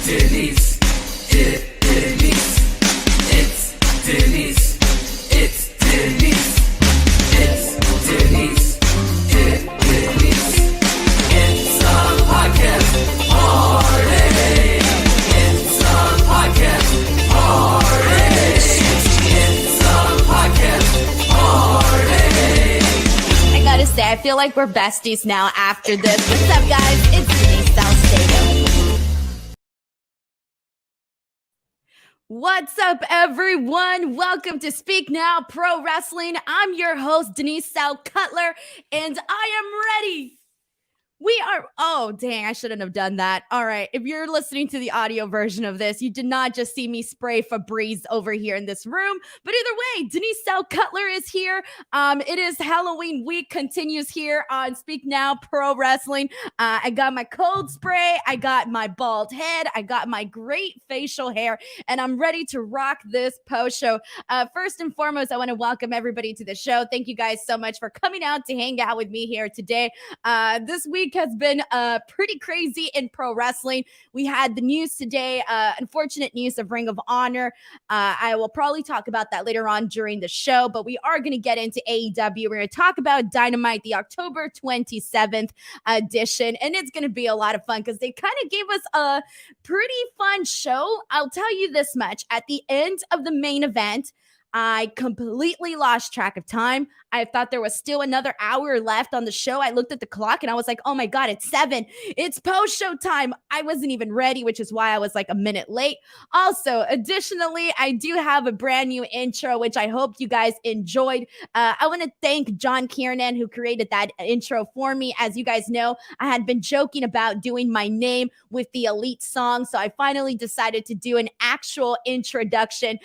Denise. Denise. It's Denise. It's Denise. It's Denise. Denise. It's a podcast party. It's a podcast party. It's a podcast party. I gotta say, I feel like we're besties now after this. What's up, guys? It's Denise Salcedo. What's up, everyone? Welcome to Speak Now Pro Wrestling. I'm your host, Denise Sal Cutler, and I am ready. Oh, dang, I shouldn't have done that. All right, if you're listening to the audio version of this, you did not just see me spray Febreze over here in this room, but either way, Denise Sal Cutler is here. It is Halloween week, continues here on Speak Now Pro Wrestling. I got my cold spray, I got my bald head, I got my great facial hair, and I'm ready to rock this post show. First and foremost, I want to welcome everybody to the show. Thank you guys so much for coming out to hang out with me here today. This week has been pretty crazy in pro wrestling. We had the news today, unfortunate news of Ring of Honor. I will probably talk about that later on during the show, but we are going to get into AEW. We're going to talk about Dynamite, the October 27th edition, and it's going to be a lot of fun because they kind of gave us a pretty fun show. I'll tell you this much. At the end of the main event, I completely lost track of time. I thought there was still another hour left on the show. I looked at the clock and I was like, oh my God, it's 7. It's post-show time. I wasn't even ready, which is why I was like a minute late. Also, additionally, I do have a brand new intro, which I hope you guys enjoyed. I want to thank John Kiernan, who created that intro for me. As you guys know, I had been joking about doing my name with the Elite song, so I finally decided to do an actual introduction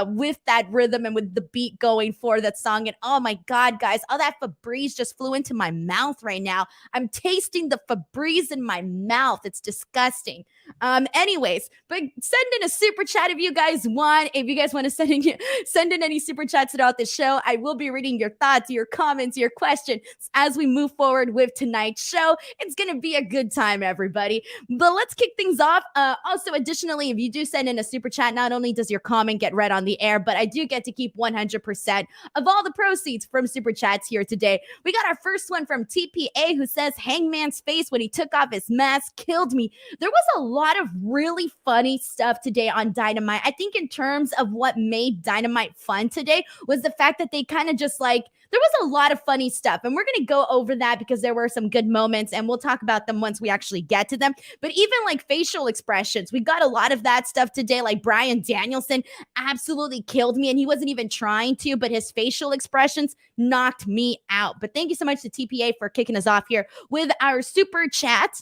with that rhythm and with the beat going for that song. And oh my God, guys, all that Febreze just flew into my mouth right now. I'm tasting the Febreze in my mouth. It's disgusting. Anyways, but send in a super chat if you guys want. If you guys want to send in any super chats throughout the show, I will be reading your thoughts, your comments, your questions as we move forward with tonight's show. It's going to be a good time, everybody. But let's kick things off. Also, additionally, if you do send in a super chat, not only does your comment get read on the air, but I do get to keep 100% of all the proceeds from super chats here today. We got our first one from TPA, who says Hangman's face when he took off his mask killed me. There was a lot of really funny stuff today on Dynamite. I think in terms of what made Dynamite fun today was the fact that they kind of just like, there was a lot of funny stuff, and we're going to go over that because there were some good moments, and we'll talk about them once we actually get to them. But even like facial expressions, we got a lot of that stuff today. Like Bryan Danielson absolutely killed me, and he wasn't even trying to, but his facial expressions knocked me out. But thank you so much to TPA for kicking us off here with our super chat.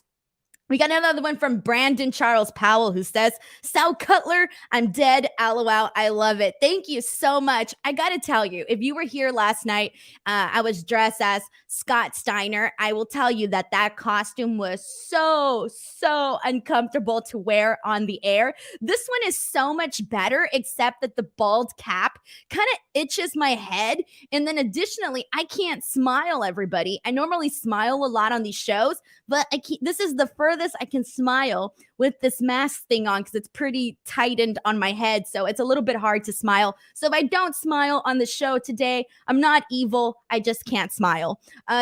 We got another one from Brandon Charles Powell, who says, Sal Cutler, I'm dead. LOL. I love it. Thank you so much. I got to tell you, if you were here last night, I was dressed as Scott Steiner. I will tell you that that costume was so uncomfortable to wear on the air. This one is so much better, except that the bald cap kind of itches my head. And then additionally, I can't smile, everybody. I normally smile a lot on these shows, but this is the furthest I can smile with this mask thing on because it's pretty tightened on my head. So it's a little bit hard to smile. So if I don't smile on the show today, I'm not evil. I just can't smile.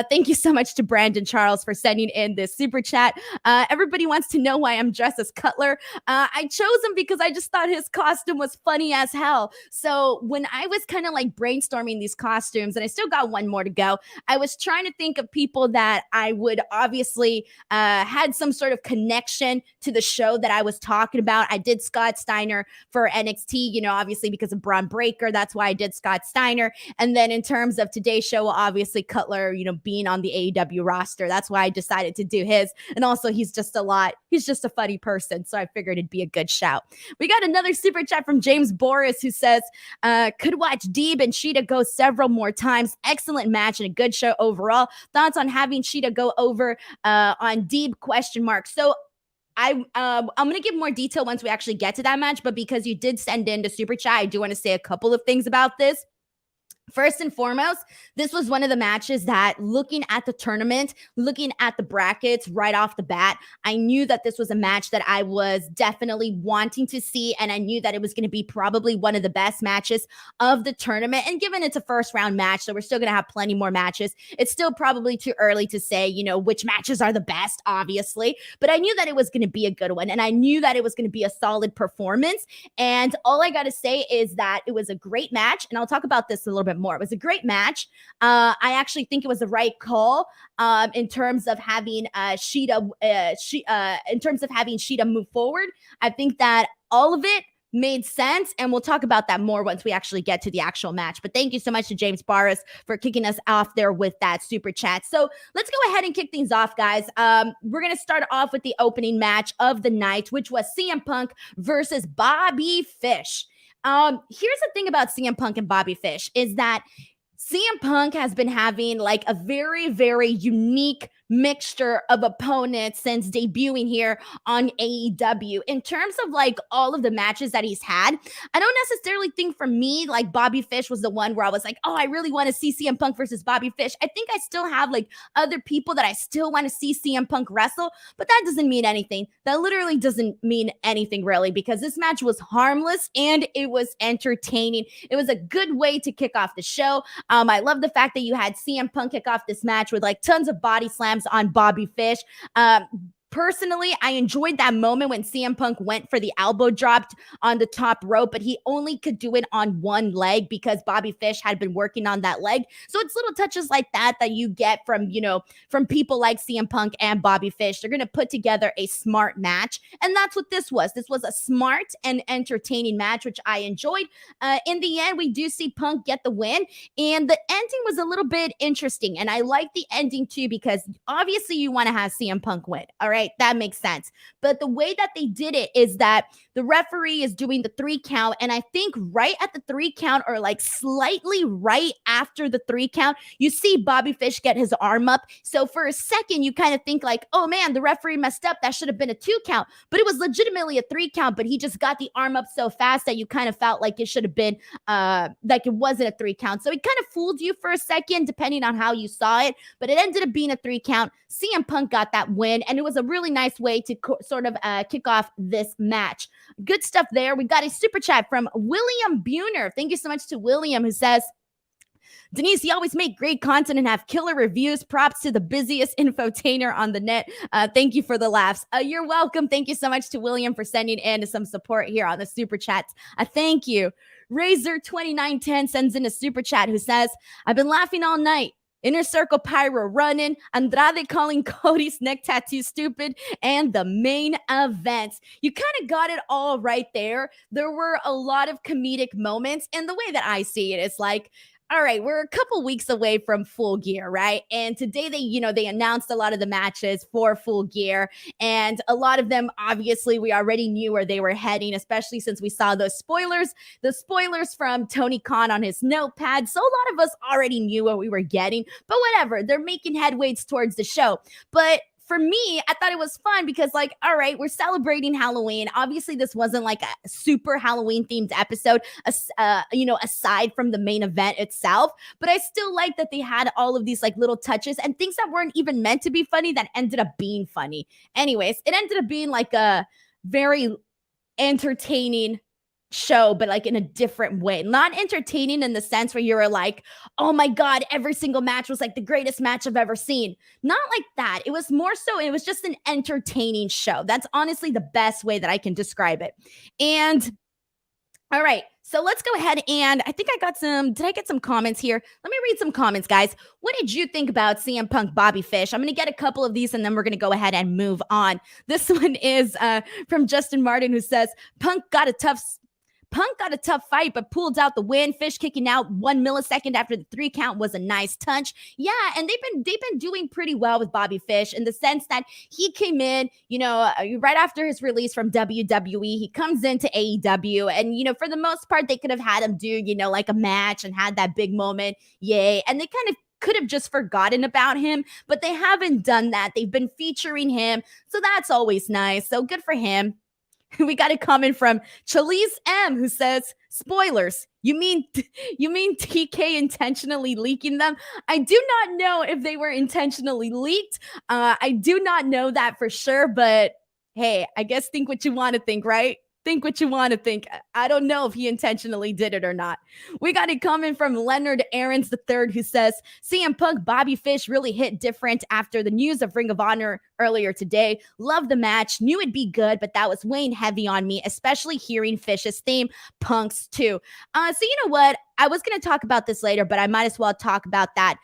Thank you so much to Brandon Charles for sending in this super chat. Everybody wants to know why I'm dressed as Cutler. I chose him because I just thought his costume was funny as hell. So when I was kind of like brainstorming these costumes, and I still got one more to go, I was trying to think of people that I would obviously had some sort of connection to the show that I was talking about. I did Scott Steiner for NXT, you know, obviously because of Braun Breaker. That's why I did Scott Steiner. And then in terms of today's show, obviously Cutler, you know, being on the AEW roster, that's why I decided to do his. And also he's just a funny person. So I figured it'd be a good shout. We got another super chat from James Boris, who says, could watch Deeb and Shida go several more times. Excellent match and a good show overall. Thoughts on having Shida go over on Deeb ? So I'm going to give more detail once we actually get to that match, but because you did send in the super chat, I do want to say a couple of things about this. First and foremost, this was one of the matches that, looking at the tournament, looking at the brackets right off the bat, I knew that this was a match that I was definitely wanting to see, and I knew that it was going to be probably one of the best matches of the tournament. And given it's a first round match, so we're still going to have plenty more matches, it's still probably too early to say, which matches are the best, obviously, but I knew that it was going to be a good one, and I knew that it was going to be a solid performance. And all I got to say is that it was a great match, and I'll talk about this a little bit more. It was a great match. I actually think it was the right call in terms of having Shida move forward. I think that all of it made sense, and we'll talk about that more once we actually get to the actual match. But thank you so much to James Barras for kicking us off there with that super chat. So let's go ahead and kick things off, guys. We're going to start off with the opening match of the night, which was CM Punk versus Bobby Fish. Here's the thing about CM Punk and Bobby Fish is that CM Punk has been having like a very, very unique mixture of opponents since debuting here on AEW. In terms of like all of the matches that he's had, I don't necessarily think for me, like Bobby Fish was the one where I was like, oh, I really want to see CM Punk versus Bobby Fish. I think I still have like other people that I still want to see CM Punk wrestle, but that doesn't mean anything. That literally doesn't mean anything really, because this match was harmless and it was entertaining. It was a good way to kick off the show. I love the fact that you had CM Punk kick off this match with like tons of body slams on Bobby Fish. Personally, I enjoyed that moment when CM Punk went for the elbow drop on the top rope, but he only could do it on one leg because Bobby Fish had been working on that leg. So it's little touches like that you get from, from people like CM Punk and Bobby Fish. They're going to put together a smart match. And that's what this was. This was a smart and entertaining match, which I enjoyed. In the end, we do see Punk get the win. And the ending was a little bit interesting. And I like the ending too, because obviously you want to have CM Punk win. All right. That makes sense. But the way that they did it is that the referee is doing the 3 count. And I think right at the 3 count, or like slightly right after the 3 count, you see Bobby Fish get his arm up. So for a second, you kind of think like, oh man, the referee messed up. That should have been a 2 count. But it was legitimately a 3 count. But he just got the arm up so fast that you kind of felt like it should have been like it wasn't a 3 count. So it kind of fooled you for a second, depending on how you saw it. But it ended up being a 3 count. CM Punk got that win. And it was a really nice way to sort of kick off this match. Good stuff there. We got a super chat from William Buhner. Thank you so much to William, who says, Denise, you always make great content and have killer reviews. Props to the busiest infotainer on the net. Thank you for the laughs. You're welcome. Thank you so much to William for sending in some support here on the super chats. Thank you. Razor2910 sends in a super chat who says, I've been laughing all night. Inner Circle Pyro running, Andrade calling Cody's neck tattoo stupid, and the main event. You kind of got it all right there. There were a lot of comedic moments, and the way that I see it is like, all right, we're a couple weeks away from Full Gear, right? And today they announced a lot of the matches for Full Gear, and a lot of them, obviously, we already knew where they were heading, especially since we saw the spoilers from Tony Khan on his notepad. So a lot of us already knew what we were getting, but whatever, they're making headways towards the show. But for me, I thought it was fun because, like, all right, we're celebrating Halloween. Obviously, this wasn't like a super Halloween themed episode, aside from the main event itself. But I still like that they had all of these like little touches and things that weren't even meant to be funny that ended up being funny. Anyways, it ended up being like a very entertaining show, but like in a different way. Not entertaining in the sense where you were like, oh my God, every single match was like the greatest match I've ever seen. Not like that. It was more so, it was just an entertaining show. That's honestly the best way that I can describe it. And all right, so let's go ahead and I think did I get some comments here? Let me read some comments, guys. What did you think about CM Punk Bobby Fish? I'm going to get a couple of these and then we're going to go ahead and move on. This one is from Justin Martin, who says, Punk got a tough fight, but pulled out the win. Fish kicking out 1 millisecond after the 3 count was a nice touch. Yeah, and they've been doing pretty well with Bobby Fish in the sense that he came in, right after his release from WWE, he comes into AEW, and for the most part, they could have had him do, like a match and had that big moment. Yay. And they kind of could have just forgotten about him, but they haven't done that. They've been featuring him, so that's always nice. So good for him. We got a comment from Chalise M who says, spoilers, you mean TK intentionally leaking them? I do not know if they were intentionally leaked. I do not know that for sure, but hey, I guess think what you want to think, right? Think what you want to think. I don't know if he intentionally did it or not. We got a comment from Leonard Aarons III who says, CM Punk Bobby Fish really hit different after the news of Ring of Honor earlier today. Love the match. Knew it'd be good, but that was weighing heavy on me, especially hearing Fish's theme, Punk's too. So you know what? I was going to talk about this later, but I might as well talk about that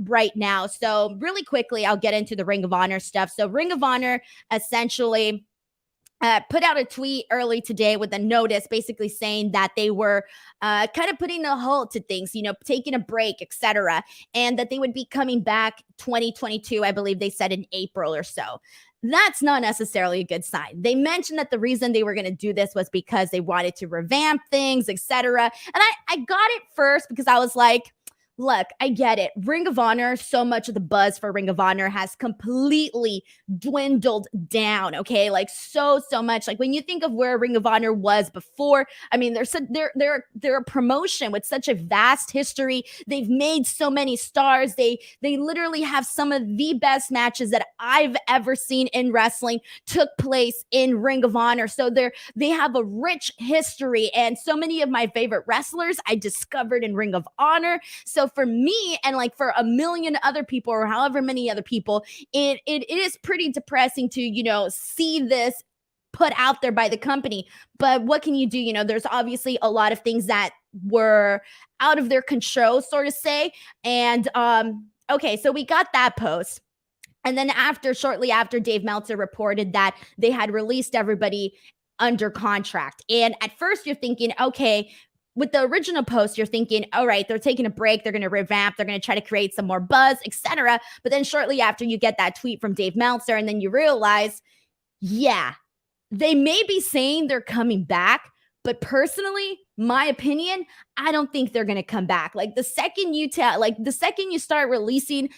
right now. So really quickly, I'll get into the Ring of Honor stuff. So Ring of Honor essentially put out a tweet early today with a notice basically saying that they were kind of putting a halt to things, taking a break, etc., and that they would be coming back 2022, I believe they said in April or so. That's not necessarily a good sign. They mentioned that the reason they were going to do this was because they wanted to revamp things, etc. And I got it first because I was like, look, I get it. Ring of Honor, so much of the buzz for Ring of Honor has completely dwindled down, okay? Like so much. Like when you think of where Ring of Honor was before, I mean, they're a promotion with such a vast history. They've made so many stars. They literally have some of the best matches that I've ever seen in wrestling took place in Ring of Honor. So they have a rich history, and so many of my favorite wrestlers I discovered in Ring of Honor. So for me and like for a million other people or however many other people, it is pretty depressing to, see this put out there by the company. But what can you do? There's obviously a lot of things that were out of their control, sort of say. And okay, so we got that post. And then shortly after, Dave Meltzer reported that they had released everybody under contract. And at first you're thinking, okay, with the original post, you're thinking, all right, they're taking a break. They're going to revamp. They're going to try to create some more buzz, etc. But then shortly after, you get that tweet from Dave Meltzer, and then you realize, yeah, they may be saying they're coming back, but personally, my opinion, I don't think they're going to come back. Like the second you start releasing,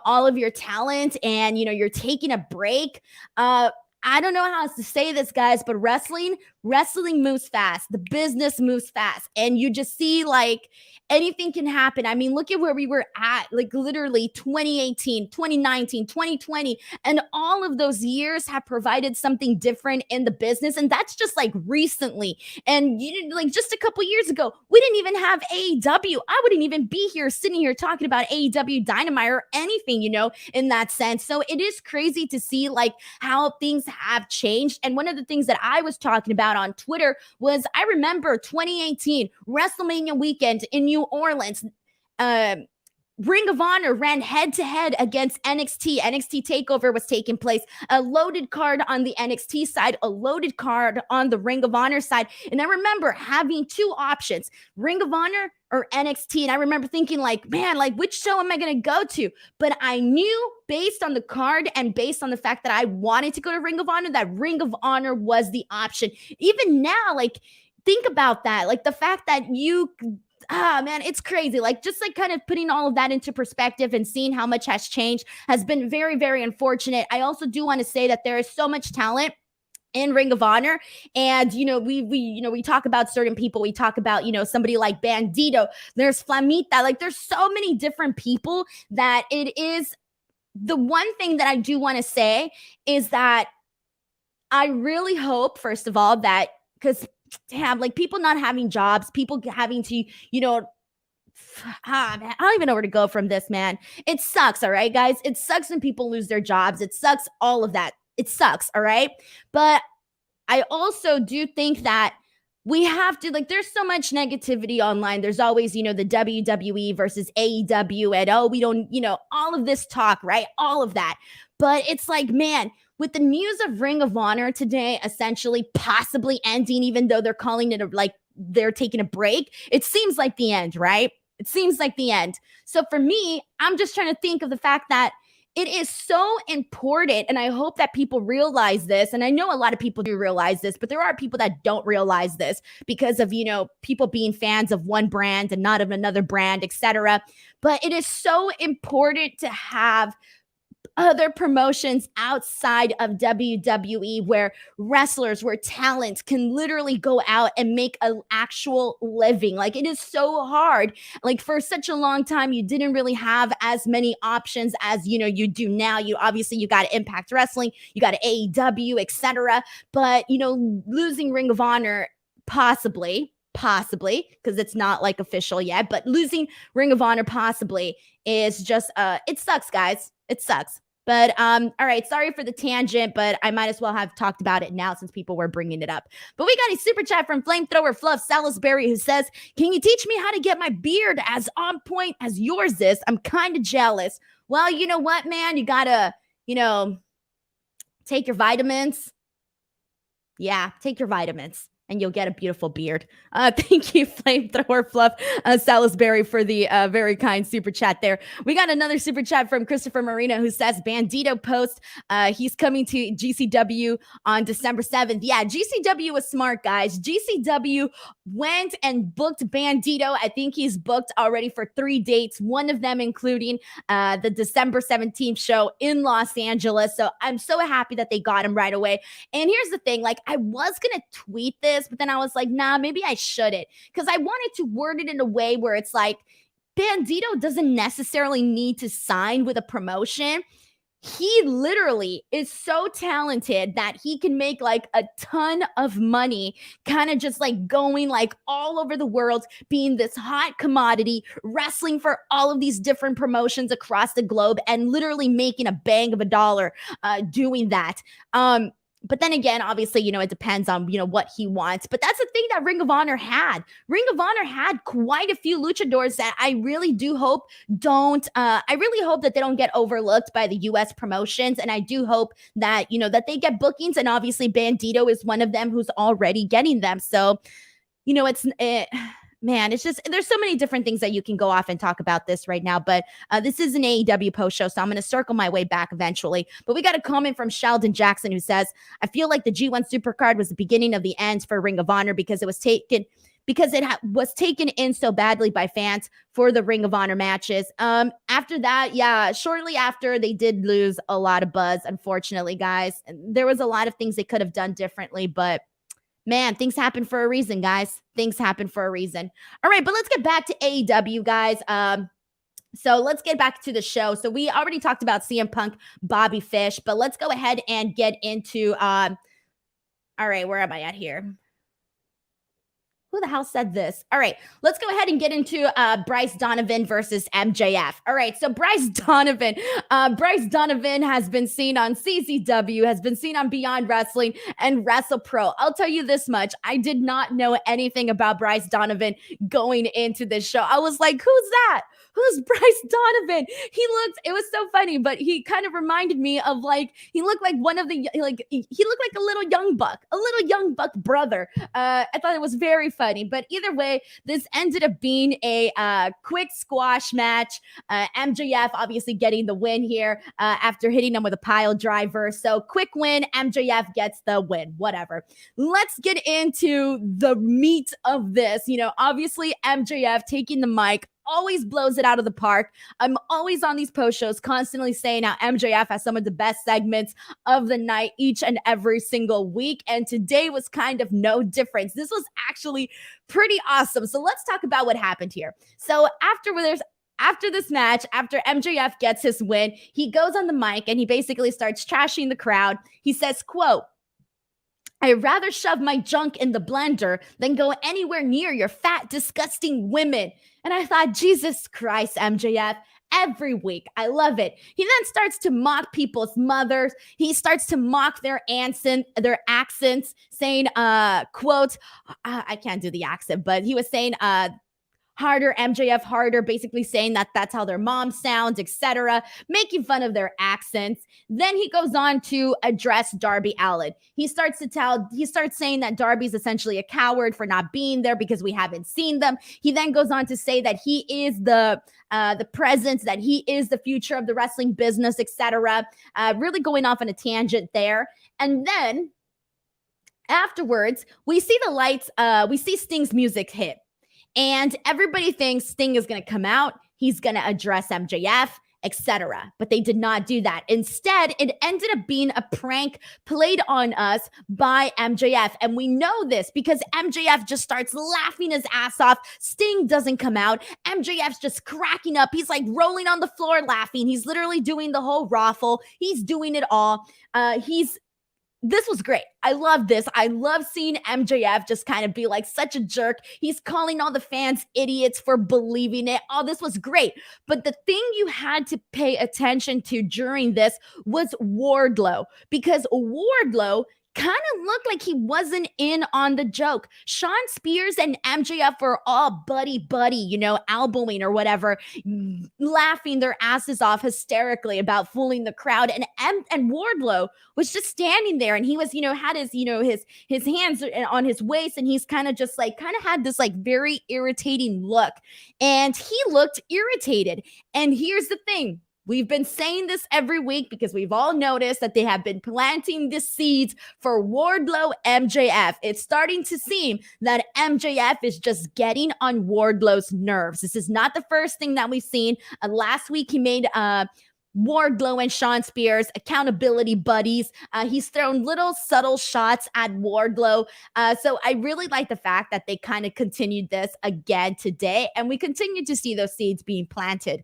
all of your talent and, you're taking a break, I don't know how else to say this, guys, but wrestling moves fast. The business moves fast. And you just see like anything can happen. I mean, look at where we were at, like literally 2018, 2019, 2020. And all of those years have provided something different in the business. And that's just like recently. And like just a couple years ago, we didn't even have AEW. I wouldn't even be here sitting here talking about AEW Dynamite or anything, in that sense. So it is crazy to see like how things have changed. And one of the things that I was talking about on Twitter was I remember 2018 WrestleMania weekend in New Orleans. Ring of Honor ran head-to-head against NXT. NXT TakeOver was taking place. A loaded card on the NXT side, a loaded card on the Ring of Honor side. And I remember having two options, Ring of Honor or NXT. And I remember thinking like, man, like which show am I going to go to? But I knew based on the card and based on the fact that I wanted to go to Ring of Honor, that Ring of Honor was the option. Even now, like, think about that. Like the fact that man, it's crazy. Like just like kind of putting all of that into perspective and seeing how much has changed has been very, very unfortunate. I also do want to say that there is so much talent in Ring of Honor. And, we talk about certain people. We talk about, somebody like Bandito. There's Flamita. Like there's so many different people that it is. The one thing that I do want to say is that I really hope, first of all, that because have like people not having jobs, people having to, man, I don't even know where to go from this, man. It sucks. All right, guys. It sucks when people lose their jobs. It sucks. All of that. It sucks. All right. But I also do think that we have to, like, there's so much negativity online. There's always, the WWE versus AEW and, we don't, all of this talk, right? All of that. But it's like, man, with the news of Ring of Honor today, essentially possibly ending, even though they're calling it they're taking a break, it seems like the end, right? It seems like the end. So for me, I'm just trying to think of the fact that it is so important, and I hope that people realize this, and I know a lot of people do realize this, but there are people that don't realize this because of, people being fans of one brand and not of another brand, etc. But it is so important to have other promotions outside of WWE where wrestlers, where talents can literally go out and make an actual living. Like, it is so hard. Like, for such a long time, you didn't really have as many options as, you know, you do now. You obviously, you got Impact Wrestling, you got AEW, etc. But, you know, losing Ring of Honor, possibly, because it's not like official yet, but losing Ring of Honor possibly is just it sucks, guys. It sucks. But all right, sorry for the tangent, but I might as well have talked about it now since people were bringing it up. But we got a super chat from Flamethrower Fluff Salisbury who says, "Can you teach me how to get my beard as on point as yours is? I'm kind of jealous." Well, you know what, man? You gotta, you know, take your vitamins. Yeah, take your vitamins and you'll get a beautiful beard. Thank you, Flamethrower Fluff Salisbury, for the very kind super chat there. We got another super chat from Christopher Marino who says, Bandito post, he's coming to GCW on December 7th. Yeah, GCW was smart, guys. GCW went and booked Bandito. I think he's booked already for 3 dates, one of them including the December 17th show in Los Angeles. So I'm so happy that they got him right away. And here's the thing, like, I was going to tweet this, but then I was like, nah, maybe I shouldn't, because I wanted to word it in a way where it's like, Bandito doesn't necessarily need to sign with a promotion. He literally is so talented that he can make like a ton of money, kind of just like going like all over the world, being this hot commodity, wrestling for all of these different promotions across the globe, and literally making a bang of a dollar doing that. But then again, obviously, you know, it depends on, you know, what he wants. But that's the thing that Ring of Honor had. Ring of Honor had quite a few luchadors that I really do hope I really hope that they don't get overlooked by the U.S. promotions. And I do hope that, you know, that they get bookings. And obviously, Bandito is one of them who's already getting them. So, you know, man, it's just, there's so many different things that you can go off and talk about this right now, but this is an AEW post show, so I'm going to circle my way back eventually. But we got a comment from Sheldon Jackson who says, I feel like the G1 Supercard was the beginning of the end for Ring of Honor because it was taken was taken in so badly by fans for the Ring of Honor matches. After that, yeah, shortly after, they did lose a lot of buzz, unfortunately, guys. There was a lot of things they could have done differently, but man, things happen for a reason, guys. Things happen for a reason. All right, but let's get back to AEW, guys. So let's get back to the show. So we already talked about CM Punk, Bobby Fish, but let's go ahead and get into, all right, where am I at here? Who the hell said this? All right, let's go ahead and get into Bryce Donovan versus MJF. All right, so Bryce Donovan has been seen on CZW, has been seen on Beyond Wrestling and WrestlePro. I'll tell you this much. I did not know anything about Bryce Donovan going into this show. I was like, who's that? Who's Bryce Donovan? It was so funny, but he kind of reminded me of like, he looked like one of the, like, he looked like a little young buck brother. I thought it was very funny, but either way, this ended up being a quick squash match. MJF obviously getting the win here after hitting him with a pile driver. So quick win, MJF gets the win, whatever. Let's get into the meat of this. You know, obviously MJF taking the mic, always blows it out of the park. I'm always on these post shows constantly saying how MJF has some of the best segments of the night each and every single week. And today was kind of no difference. This was actually pretty awesome. So let's talk about what happened here. So after this match, after MJF gets his win, he goes on the mic and he basically starts trashing the crowd. He says, quote, I'd rather shove my junk in the blender than go anywhere near your fat, disgusting women. And I thought, Jesus Christ, MJF, every week. I love it. He then starts to mock people's mothers. He starts to mock their accents, saying, quote, I can't do the accent, but he was saying, harder, MJF harder, basically saying that that's how their mom sounds, etc., making fun of their accents. Then he goes on to address Darby Allin. He starts saying that Darby's essentially a coward for not being there because we haven't seen them. He then goes on to say that he is the presence, that he is the future of the wrestling business, etc., really going off on a tangent there. And then afterwards, we see the lights, we see Sting's music hit. And everybody thinks Sting is going to come out. He's going to address MJF. etc. But they did not do that. Instead, it ended up being a prank played on us by MJF. And we know this because MJF just starts laughing his ass off. Sting doesn't come out. MJF's just cracking up. He's like rolling on the floor laughing. He's literally doing the whole raffle. He's doing it all. This was great. I love this. I love seeing MJF just kind of be like such a jerk. He's calling all the fans idiots for believing it. Oh, this was great. But the thing you had to pay attention to during this was Wardlow, because Wardlow kind of looked like he wasn't in on the joke. Sean Spears and MJF were all buddy, elbowing or whatever, laughing their asses off hysterically about fooling the crowd. And Wardlow was just standing there, and he was, had his hands on his waist, and he's kind of had this like very irritating look, and he looked irritated. And here's the thing. We've been saying this every week because we've all noticed that they have been planting the seeds for Wardlow MJF. It's starting to seem that MJF is just getting on Wardlow's nerves. This is not the first thing that we've seen. Last week, he made Wardlow and Sean Spears accountability buddies. He's thrown little subtle shots at Wardlow. So I really like the fact that they kind of continued this again today, and we continue to see those seeds being planted.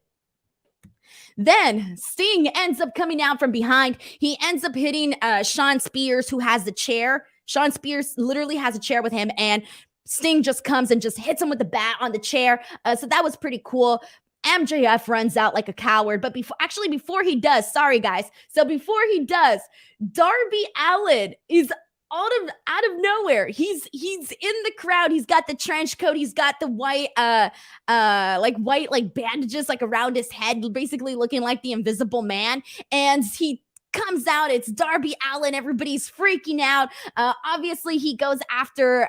Then Sting ends up coming out from behind. He ends up hitting Sean Spears, who has the chair. Sean Spears literally has a chair with him, and Sting just comes and just hits him with the bat on the chair. So that was pretty cool. MJF runs out like a coward, but before he does, sorry guys. So before he does, Darby Allin is out of nowhere. He's in the crowd. He's got the trench coat. He's got the white bandages like around his head, basically looking like the Invisible Man. And he comes out. It's Darby Allin. Everybody's freaking out. Obviously, he goes after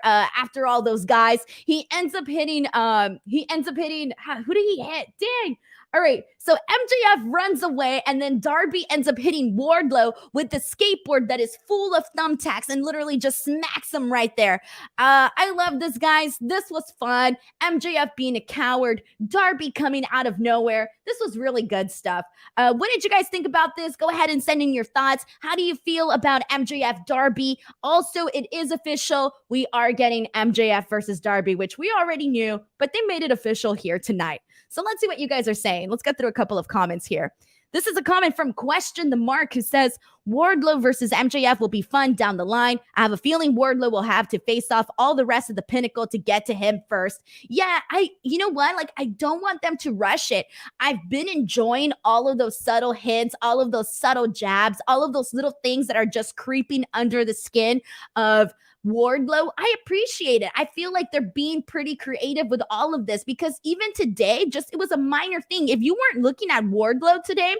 all those guys. He ends up hitting. Who did he hit? Dang. All right, so MJF runs away, and then Darby ends up hitting Wardlow with the skateboard that is full of thumbtacks and literally just smacks him right there. I love this, guys. This was fun. MJF being a coward, Darby coming out of nowhere. This was really good stuff. What did you guys think about this? Go ahead and send in your thoughts. How do you feel about MJF Darby? Also, it is official. We are getting MJF versus Darby, which we already knew, but they made it official here tonight. So let's see what you guys are saying. Let's get through a couple of comments here. This is a comment from Question the Mark, who says, Wardlow versus MJF will be fun down the line. I have a feeling Wardlow will have to face off all the rest of the pinnacle to get to him first. Yeah, you know what? Like, I don't want them to rush it. I've been enjoying all of those subtle hints, all of those subtle jabs, all of those little things that are just creeping under the skin of Wardlow. I appreciate it. I feel like they're being pretty creative with all of this, because even today, it was a minor thing. If you weren't looking at Wardlow today,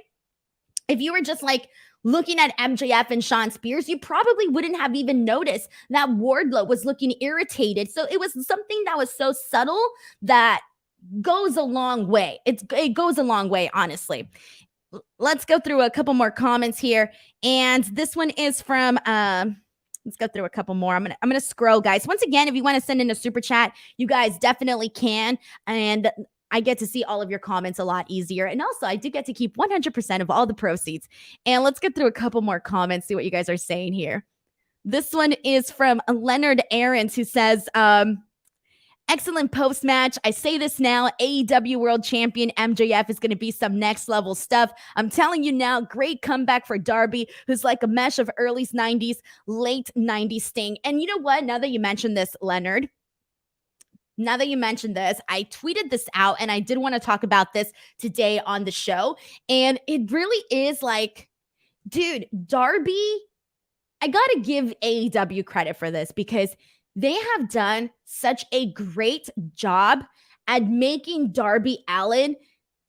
if you were just like looking at MJF and Sean Spears, you probably wouldn't have even noticed that Wardlow was looking irritated. So it was something that was so subtle that goes a long way. It goes a long way, honestly. Let's go through a couple more comments here. And this one is from let's go through a couple more. I'm gonna scroll, guys. Once again, if you want to send in a super chat, you guys definitely can. And I get to see all of your comments a lot easier. And also, I do get to keep 100% of all the proceeds. And let's get through a couple more comments, see what you guys are saying here. This one is from Leonard Aarons, who says, excellent post-match. I say this now, AEW World Champion MJF is going to be some next level stuff. I'm telling you now, great comeback for Darby, who's like a mesh of early 90s, late 90s Sting. And you know what? Now that you mentioned this, Leonard, I tweeted this out, and I did want to talk about this today on the show. And it really is like, dude, Darby, I got to give AEW credit for this, because they have done such a great job at making Darby Allin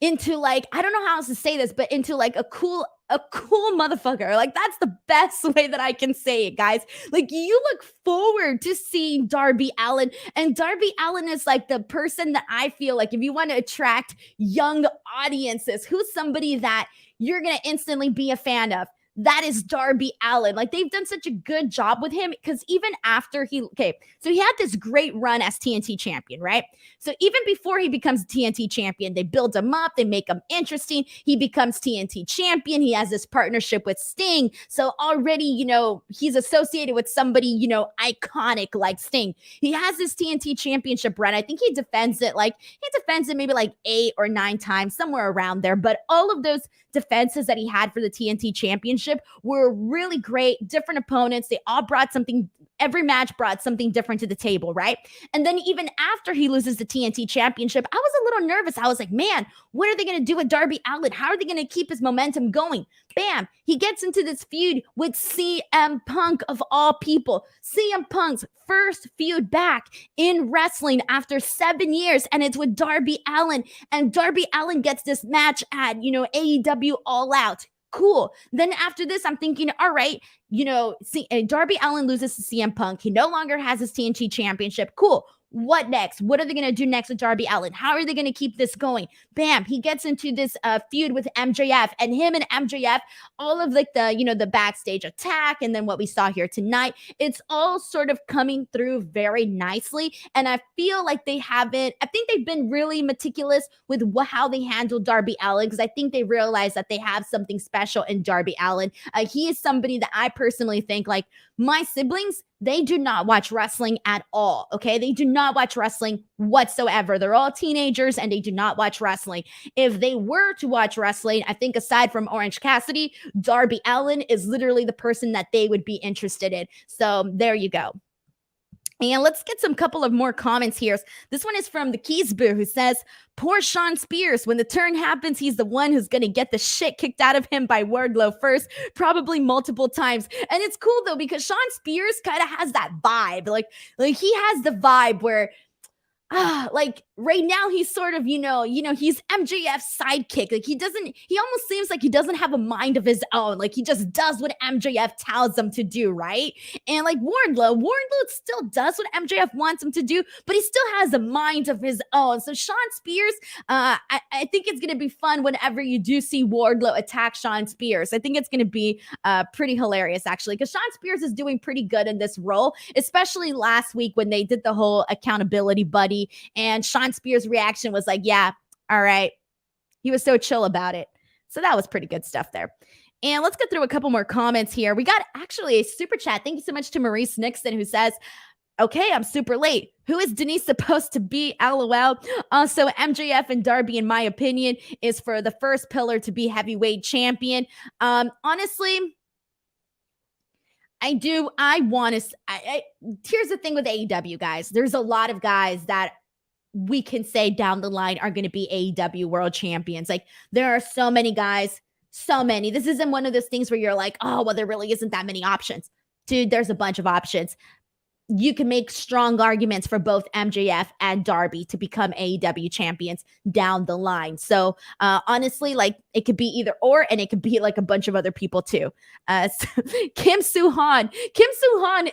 into, like, I don't know how else to say this, but into like a cool motherfucker. Like, that's the best way that I can say it, guys. Like, you look forward to seeing Darby Allin, and Darby Allin is like the person that I feel like, if you want to attract young audiences, who's somebody that you're going to instantly be a fan of. that is Darby Allin. Like, they've done such a good job with him because even after so he had this great run as TNT champion, right? So even before he becomes TNT champion, they build him up, they make him interesting. He becomes TNT champion. He has this partnership with Sting. So already, he's associated with somebody, iconic like Sting. He has this TNT championship run. I think he defends it maybe like 8 or 9 times, somewhere around there. But all of those defenses that he had for the TNT championship were really great. Different opponents. They all brought something. Every match brought something different to the table, right? And then even after he loses the TNT championship, I was a little nervous. I was like, man, what are they going to do with Darby Allin? How are they going to keep his momentum going? Bam, he gets into this feud with CM Punk of all people. CM Punk's first feud back in wrestling after 7 years, and it's with Darby Allin. And Darby Allin gets this match at, AEW All Out. Cool. Then after this, I'm thinking, all right, Darby Allin loses to CM Punk. He no longer has his TNT championship. Cool. What next? What are they going to do next with Darby Allin? How are they going to keep this going? Bam, he gets into this feud with MJF, and him and MJF, all of like the backstage attack, and then what we saw here tonight, it's all sort of coming through very nicely. And I feel like I think they've been really meticulous with how they handle Darby Allin, because I think they realize that they have something special in Darby Allin. He is somebody that I personally think, like, my siblings, they do not watch wrestling at all, okay? They do not watch wrestling whatsoever. They're all teenagers and they do not watch wrestling. If they were to watch wrestling, I think aside from Orange Cassidy, Darby Allin is literally the person that they would be interested in. So there you go. And let's get some couple of more comments here. This one is from the Keysboo, who says, poor Shawn Spears. When the turn happens, he's the one who's going to get the shit kicked out of him by Wardlow first, probably multiple times. And it's cool, though, because Shawn Spears kind of has that vibe. Like he has the vibe where, like right now he's sort of, he's MJF's sidekick. Like he almost seems like he doesn't have a mind of his own. Like he just does what MJF tells him to do, right? And like Wardlow still does what MJF wants him to do, but he still has a mind of his own. So Shawn Spears, I think it's going to be fun whenever you do see Wardlow attack Shawn Spears. I think it's going to be pretty hilarious, actually, because Shawn Spears is doing pretty good in this role, especially last week when they did the whole accountability buddy. And Shawn Spears' reaction was like, yeah, all right. He was so chill about it. So that was pretty good stuff there. And let's get through a couple more comments here. We got actually a super chat. Thank you so much to Maurice Nixon, who says, okay, I'm super late. Who is Denise supposed to be? LOL. Also, MJF and Darby, in my opinion, is for the first pillar to be heavyweight champion. Honestly, here's the thing with AEW, guys. There's a lot of guys that we can say down the line are going to be AEW world champions. Like, there are so many guys, so many. This isn't one of those things where you're like, oh, well, there really isn't that many options. Dude, there's a bunch of options. You can make strong arguments for both MJF and Darby to become AEW champions down the line. So honestly, like, it could be either or, and it could be like a bunch of other people too. Kim Soo-han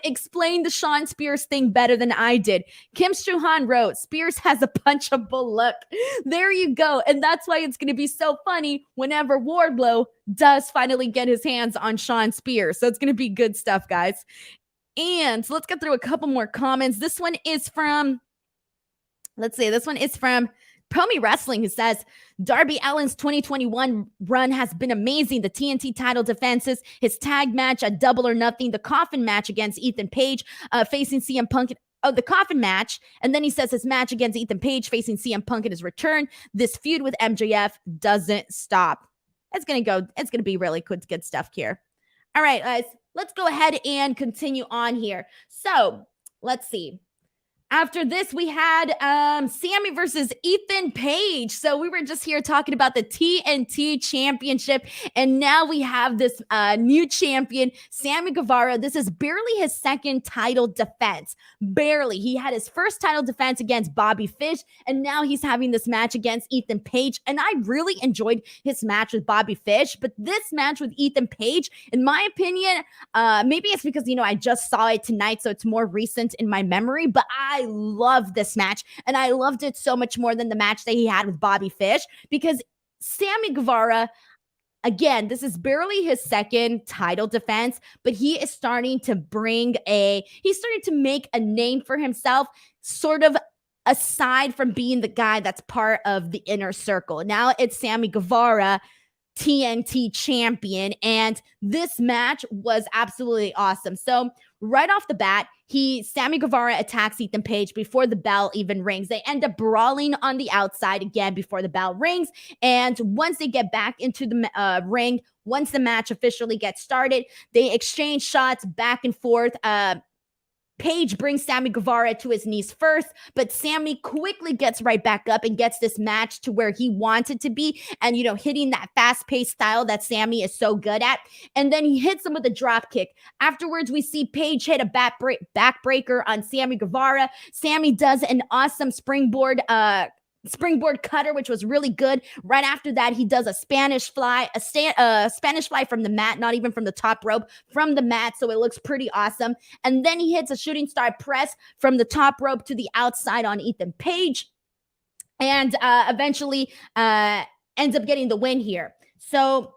explained the Shawn Spears thing better than I did. Kim Soo-han wrote, Spears has a punchable look. There you go. And that's why it's going to be so funny whenever Wardlow does finally get his hands on Shawn Spears. So it's going to be good stuff, guys. And let's get through a couple more comments. This one is from Promi Wrestling, who says, Darby Allin's 2021 run has been amazing. The TNT title defenses, his tag match at Double or Nothing, the coffin match against Ethan Page, facing CM Punk. The coffin match. And then he says his match against Ethan Page facing CM Punk in his return. This feud with MJF doesn't stop. It's going to be really good stuff here. All right, guys. Let's go ahead and continue on here. So let's see. After this, we had Sammy versus Ethan Page. So we were just here talking about the TNT Championship, and now we have this new champion, Sammy Guevara. This is barely his second title defense. Barely. He had his first title defense against Bobby Fish, and now he's having this match against Ethan Page. And I really enjoyed his match with Bobby Fish, but this match with Ethan Page, in my opinion, maybe it's because, I just saw it tonight, so it's more recent in my memory, but I love this match, and I loved it so much more than the match that he had with Bobby Fish, because Sammy Guevara, Again, this is barely his second title defense, but he is starting to make a name for himself, sort of aside from being the guy that's part of the inner circle. Now it's Sammy Guevara, TNT champion, and this match was absolutely awesome. So right off the bat, Sammy Guevara attacks Ethan Page before the bell even rings. They end up brawling on the outside again before the bell rings, and once they get back into the ring, once the match officially gets started, they exchange shots back and forth. Page brings Sammy Guevara to his knees first, but Sammy quickly gets right back up and gets this match to where he wanted to be, and hitting that fast-paced style that Sammy is so good at. And then he hits him with a drop kick. Afterwards, we see Page hit a backbreaker on Sammy Guevara. Sammy does an awesome springboard cutter, which was really good. Right after that, he does a Spanish fly from the mat, not even from the top rope, from the mat, so it looks pretty awesome. And then he hits a shooting star press from the top rope to the outside on Ethan Page, and eventually ends up getting the win here. So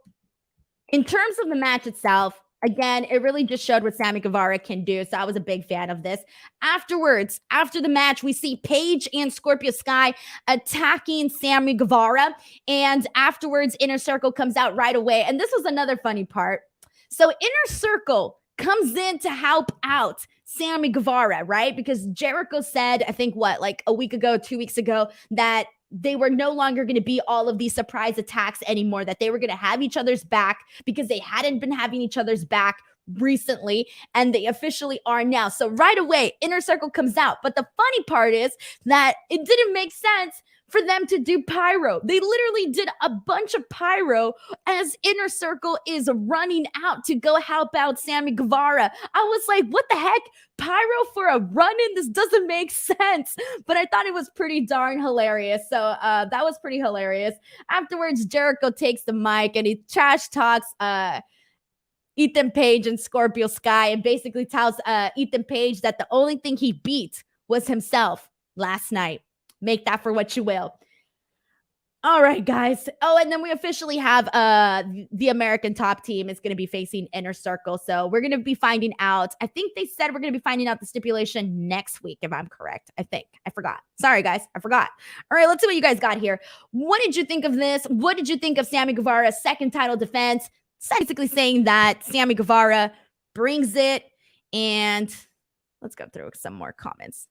in terms of the match itself, again, it really just showed what Sammy Guevara can do, so I was a big fan of this. Afterwards, after the match, we see Paige and Scorpio Sky attacking Sammy Guevara, and afterwards, Inner Circle comes out right away, and this was another funny part. So Inner Circle comes in to help out Sammy Guevara, right? Because Jericho said, I think like a week ago, 2 weeks ago, that they were no longer going to be all of these surprise attacks anymore, that they were going to have each other's back because they hadn't been having each other's back recently, and they officially are now. So right away, Inner Circle comes out. But the funny part is that it didn't make sense for them to do pyro. They literally did a bunch of pyro as Inner Circle is running out to go help out Sammy Guevara. I was like, what the heck? Pyro for a run-in? This doesn't make sense. But I thought it was pretty darn hilarious. So that was pretty hilarious. Afterwards, Jericho takes the mic and he trash talks Ethan Page and Scorpio Sky, and basically tells Ethan Page that the only thing he beat was himself last night. Make that for what you will. All right, guys. Oh, and then we officially have the American Top Team is going to be facing Inner Circle. So we're going to be finding out. I think they said we're going to be finding out the stipulation next week, if I'm correct. I think. I forgot. Sorry, guys. I forgot. All right, let's see what you guys got here. What did you think of this? What did you think of Sammy Guevara's second title defense? It's basically saying that Sammy Guevara brings it. And let's go through some more comments.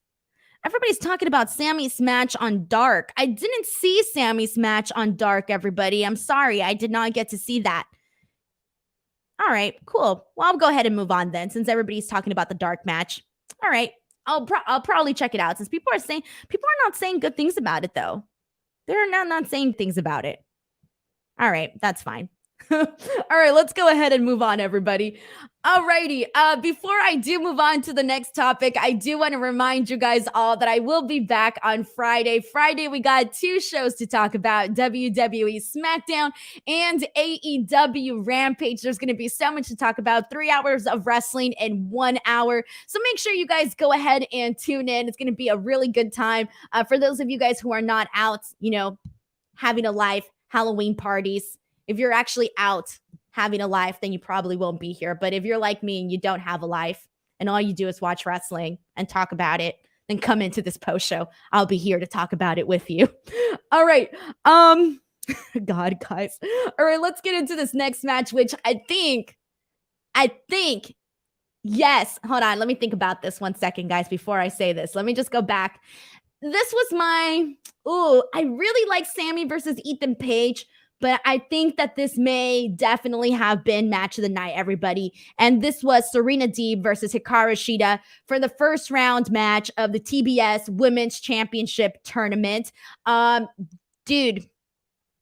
Everybody's talking about Sammy's match on Dark. I didn't see Sammy's match on Dark, everybody. I'm sorry. I did not get to see that. All right, cool. Well, I'll go ahead and move on then, since everybody's talking about the Dark match. All right. I'll probably check it out, since people are not saying good things about it, though. They're not saying things about it. All right, that's fine. All right, let's go ahead and move on, everybody. Alrighty, before I do move on to the next topic, I do want to remind you guys all that I will be back on Friday. Friday, we got 2 shows to talk about, WWE SmackDown and AEW Rampage. There's going to be so much to talk about, 3 hours of wrestling in 1 hour. So make sure you guys go ahead and tune in. It's going to be a really good time. For those of you guys who are not out, having a life, Halloween parties. If you're actually out having a life, then you probably won't be here. But if you're like me and you don't have a life and all you do is watch wrestling and talk about it, then come into this post show. I'll be here to talk about it with you. All right. God, guys. All right, let's get into this next match, which I think, yes. Hold on. Let me think about this 1 second, guys, before I say this. Let me just go back. This was I really like Sammy versus Ethan Page. But I think that this may definitely have been match of the night, everybody. And this was Serena Deeb versus Hikaru Shida for the first round match of the TBS Women's Championship Tournament. Dude,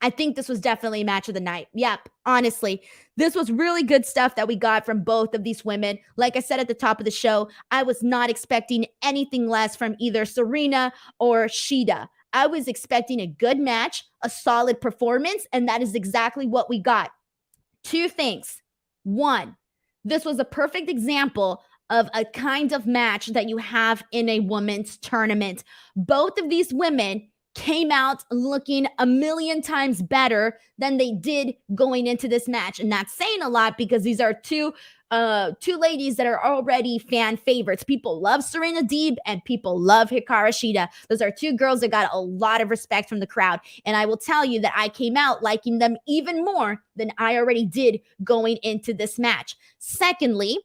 I think this was definitely match of the night. Yep, honestly. This was really good stuff that we got from both of these women. Like I said at the top of the show, I was not expecting anything less from either Serena or Shida. I was expecting a good match, a solid performance, and that is exactly what we got. 2 things. 1, this was a perfect example of a kind of match that you have in a women's tournament. Both of these women came out looking a million times better than they did going into this match. And that's saying a lot because these are two ladies that are already fan favorites. People love Serena Deeb and people love Hikaru Shida. Those are two girls that got a lot of respect from the crowd. And I will tell you that I came out liking them even more than I already did going into this match. Secondly,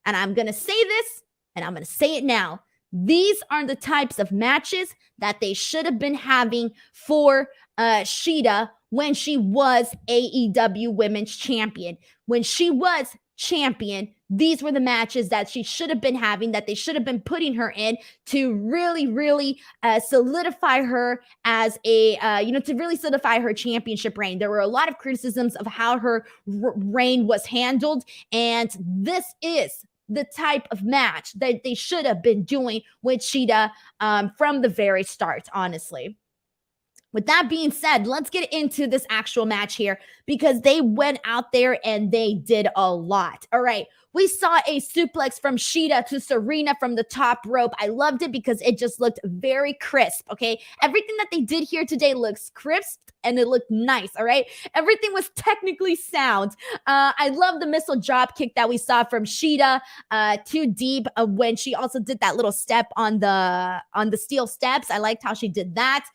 and I'm going to say this and I'm going to say it now, these are the types of matches that they should have been having for Shida when she was AEW Women's Champion. When she was champion, these were the matches that she should have been having, that they should have been putting her in to really solidify her as a, to really solidify her championship reign. There were a lot of criticisms of how her reign was handled, and this is the type of match that they should have been doing with Shida from the very start, honestly. With that being said, let's get into this actual match here because they went out there and they did a lot. All right. We saw a suplex from Shida to Serena from the top rope. I loved it because it just looked very crisp. Okay. Everything that they did here today looks crisp and it looked nice. All right. Everything was technically sound. I love the missile drop kick that we saw from Shida to Deeb when she also did that little step on the steel steps. I liked how she did that.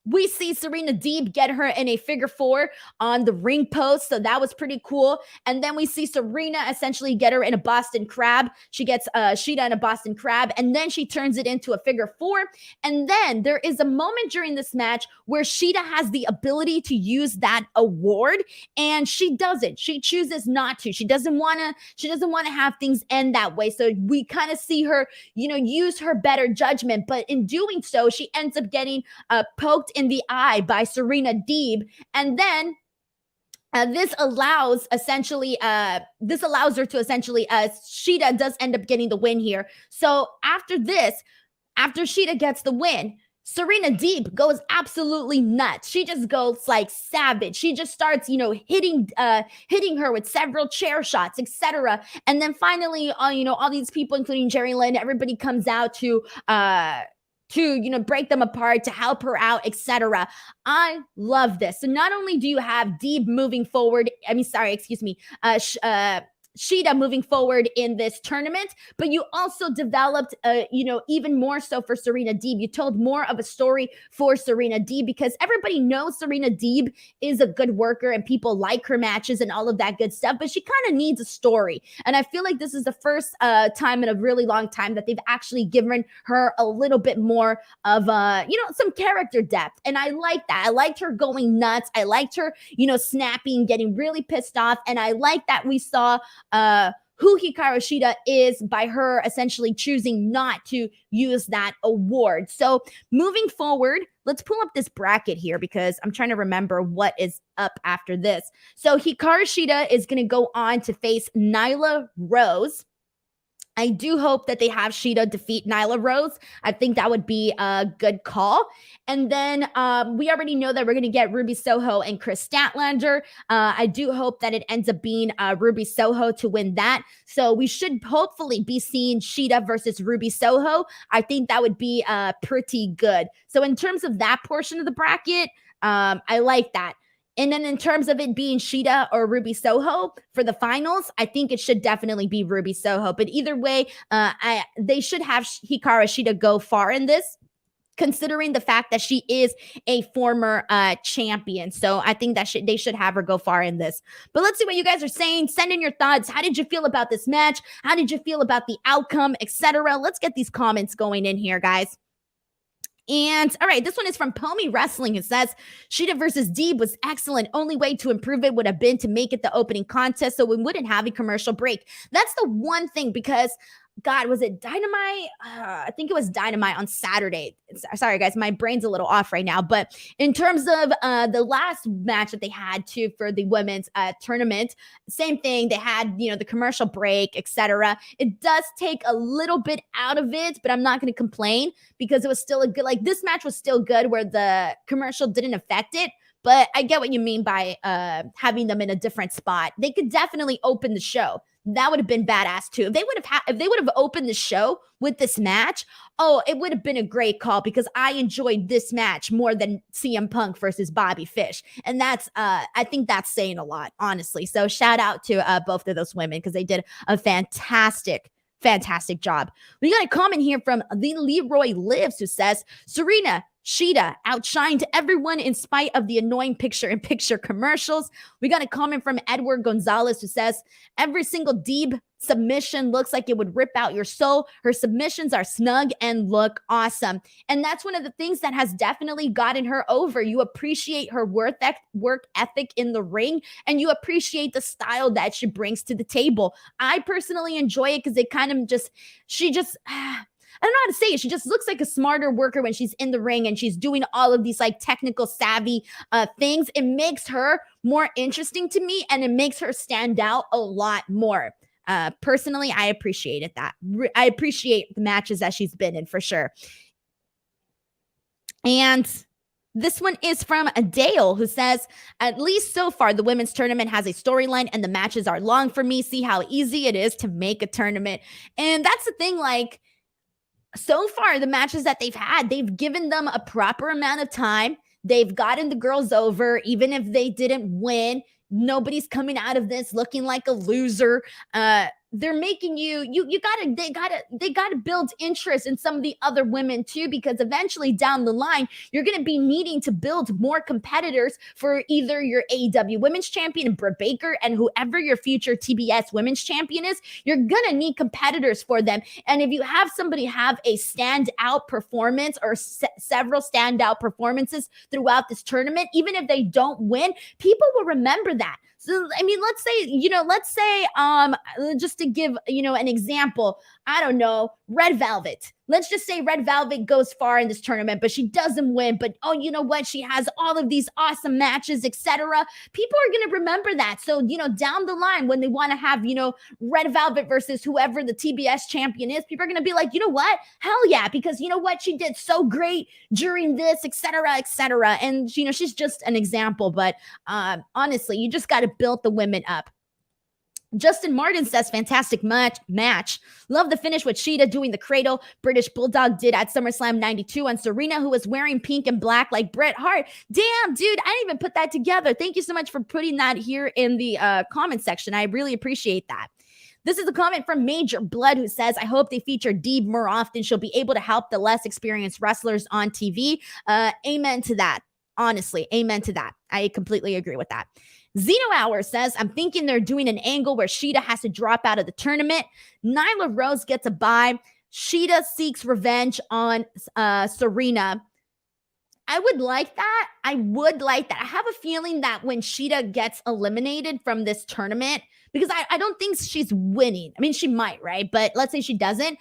We see Serena Deeb get her in a figure four on the ring post. So that was pretty cool. And then we see Serena essentially get her in a Boston Crab. She gets Shida in a Boston Crab. And then she turns it into a figure four. And then there is a moment during this match where Shida has the ability to use that award. And she doesn't. She chooses not to. She doesn't want to have things end that way. So we kind of see her, use her better judgment. But in doing so, she ends up getting poked in the eye by Serena Deeb, and then this allows her to essentially Shida does end up getting the win here. So after Shida gets the win, Serena Deeb goes absolutely nuts. She just goes like savage. She just starts, hitting her with several chair shots, etc. And then finally, all these people, including Jerry Lynn, everybody comes out to break them apart, to help her out, etc. I love this. So not only do you have Deeb moving forward, Shida moving forward in this tournament, but you also developed, even more so for Serena Deeb. You told more of a story for Serena Deeb because everybody knows Serena Deeb is a good worker and people like her matches and all of that good stuff, but she kind of needs a story. And I feel like this is the first time in a really long time that they've actually given her a little bit more of, some character depth. And I like that. I liked her going nuts. I liked her, snapping, getting really pissed off. And I like that we saw who Hikaru Shida is by her essentially choosing not to use that award. So moving forward, let's pull up this bracket here because I'm trying to remember what is up after this. So Hikaru Shida is going to go on to face Nyla Rose. I do hope that they have Shida defeat Nyla Rose. I think that would be a good call. And then we already know that we're going to get Ruby Soho and Chris Statlander. I do hope that it ends up being Ruby Soho to win that. So we should hopefully be seeing Shida versus Ruby Soho. I think that would be pretty good. So in terms of that portion of the bracket, I like that. And then in terms of it being Shida or Ruby Soho for the finals, I think it should definitely be Ruby Soho. But either way, they should have Hikaru Shida go far in this, considering the fact that she is a former champion. So I think that they should have her go far in this. But let's see what you guys are saying. Send in your thoughts. How did you feel about this match? How did you feel about the outcome, etc.? Let's get these comments going in here, guys. And all right, this one is from Pomi Wrestling. It says, Shida versus Deeb was excellent. Only way to improve it would have been to make it the opening contest so we wouldn't have a commercial break. That's the one thing because, God, was it Dynamite? I think it was Dynamite on Saturday. Sorry, guys, my brain's a little off right now. But in terms of the last match that they had for the women's tournament, same thing. They had, the commercial break, etc. It does take a little bit out of it, but I'm not going to complain because it was still a good, this match was still good where the commercial didn't affect it. But I get what you mean by having them in a different spot. They could definitely open the show. That would have been badass too. If they would have opened the show with this match, oh, it would have been a great call because I enjoyed this match more than CM Punk versus Bobby Fish. And that's I think that's saying a lot, honestly. So shout out to both of those women because they did a fantastic job. We got a comment here from the Leroy Lives who says, Serena, Shida outshined everyone in spite of the annoying picture-in-picture commercials. We got a comment from Edward Gonzalez who says, every single Deeb submission looks like it would rip out your soul. Her submissions are snug and look awesome. And that's one of the things that has definitely gotten her over. You appreciate her work ethic in the ring, and you appreciate the style that she brings to the table. I personally enjoy it because it kind of I don't know how to say it. She just looks like a smarter worker when she's in the ring and she's doing all of these like technical savvy things. It makes her more interesting to me and it makes her stand out a lot more. Personally, I appreciated that. I appreciate the matches that she's been in for sure. And this one is from Adele, who says, at least so far, the women's tournament has a storyline and the matches are long for me. See how easy it is to make a tournament. And that's the thing, like, so far, the matches that they've had, they've given them a proper amount of time. They've gotten the girls over, even if they didn't win. Nobody's coming out of this looking like a loser. They're making they gotta build interest in some of the other women too, because eventually down the line, you're going to be needing to build more competitors for either your AEW Women's Champion, Britt Baker, and whoever your future TBS Women's Champion is. You're going to need competitors for them. And if you have somebody have a standout performance or several standout performances throughout this tournament, even if they don't win, people will remember that. So, I mean, let's say, just to give, an example, I don't know, Red Velvet. Let's just say Red Velvet goes far in this tournament, but she doesn't win. But, oh, you know what? She has all of these awesome matches, etc. People are going to remember that. So, down the line, when they want to have, Red Velvet versus whoever the TBS champion is, people are going to be like, you know what? Hell yeah, because you know what? She did so great during this, etc., etc. And, she's just an example. But honestly, you just got to build the women up. Justin Martin says, fantastic match. Love the finish with Shida doing the cradle. British Bulldog did at SummerSlam 92 on Serena, who was wearing pink and black like Bret Hart. Damn, dude, I didn't even put that together. Thank you so much for putting that here in the comment section. I really appreciate that. This is a comment from Major Blood who says, I hope they feature Deeb more often. She'll be able to help the less experienced wrestlers on TV. Amen to that. Honestly, amen to that. I completely agree with that. Zeno Hour says, I'm thinking they're doing an angle where Shida has to drop out of the tournament. Nyla Rose gets a bye. Shida seeks revenge on Serena. I would like that. I have a feeling that when Shida gets eliminated from this tournament, because I don't think she's winning. I mean, she might, right? But let's say she doesn't.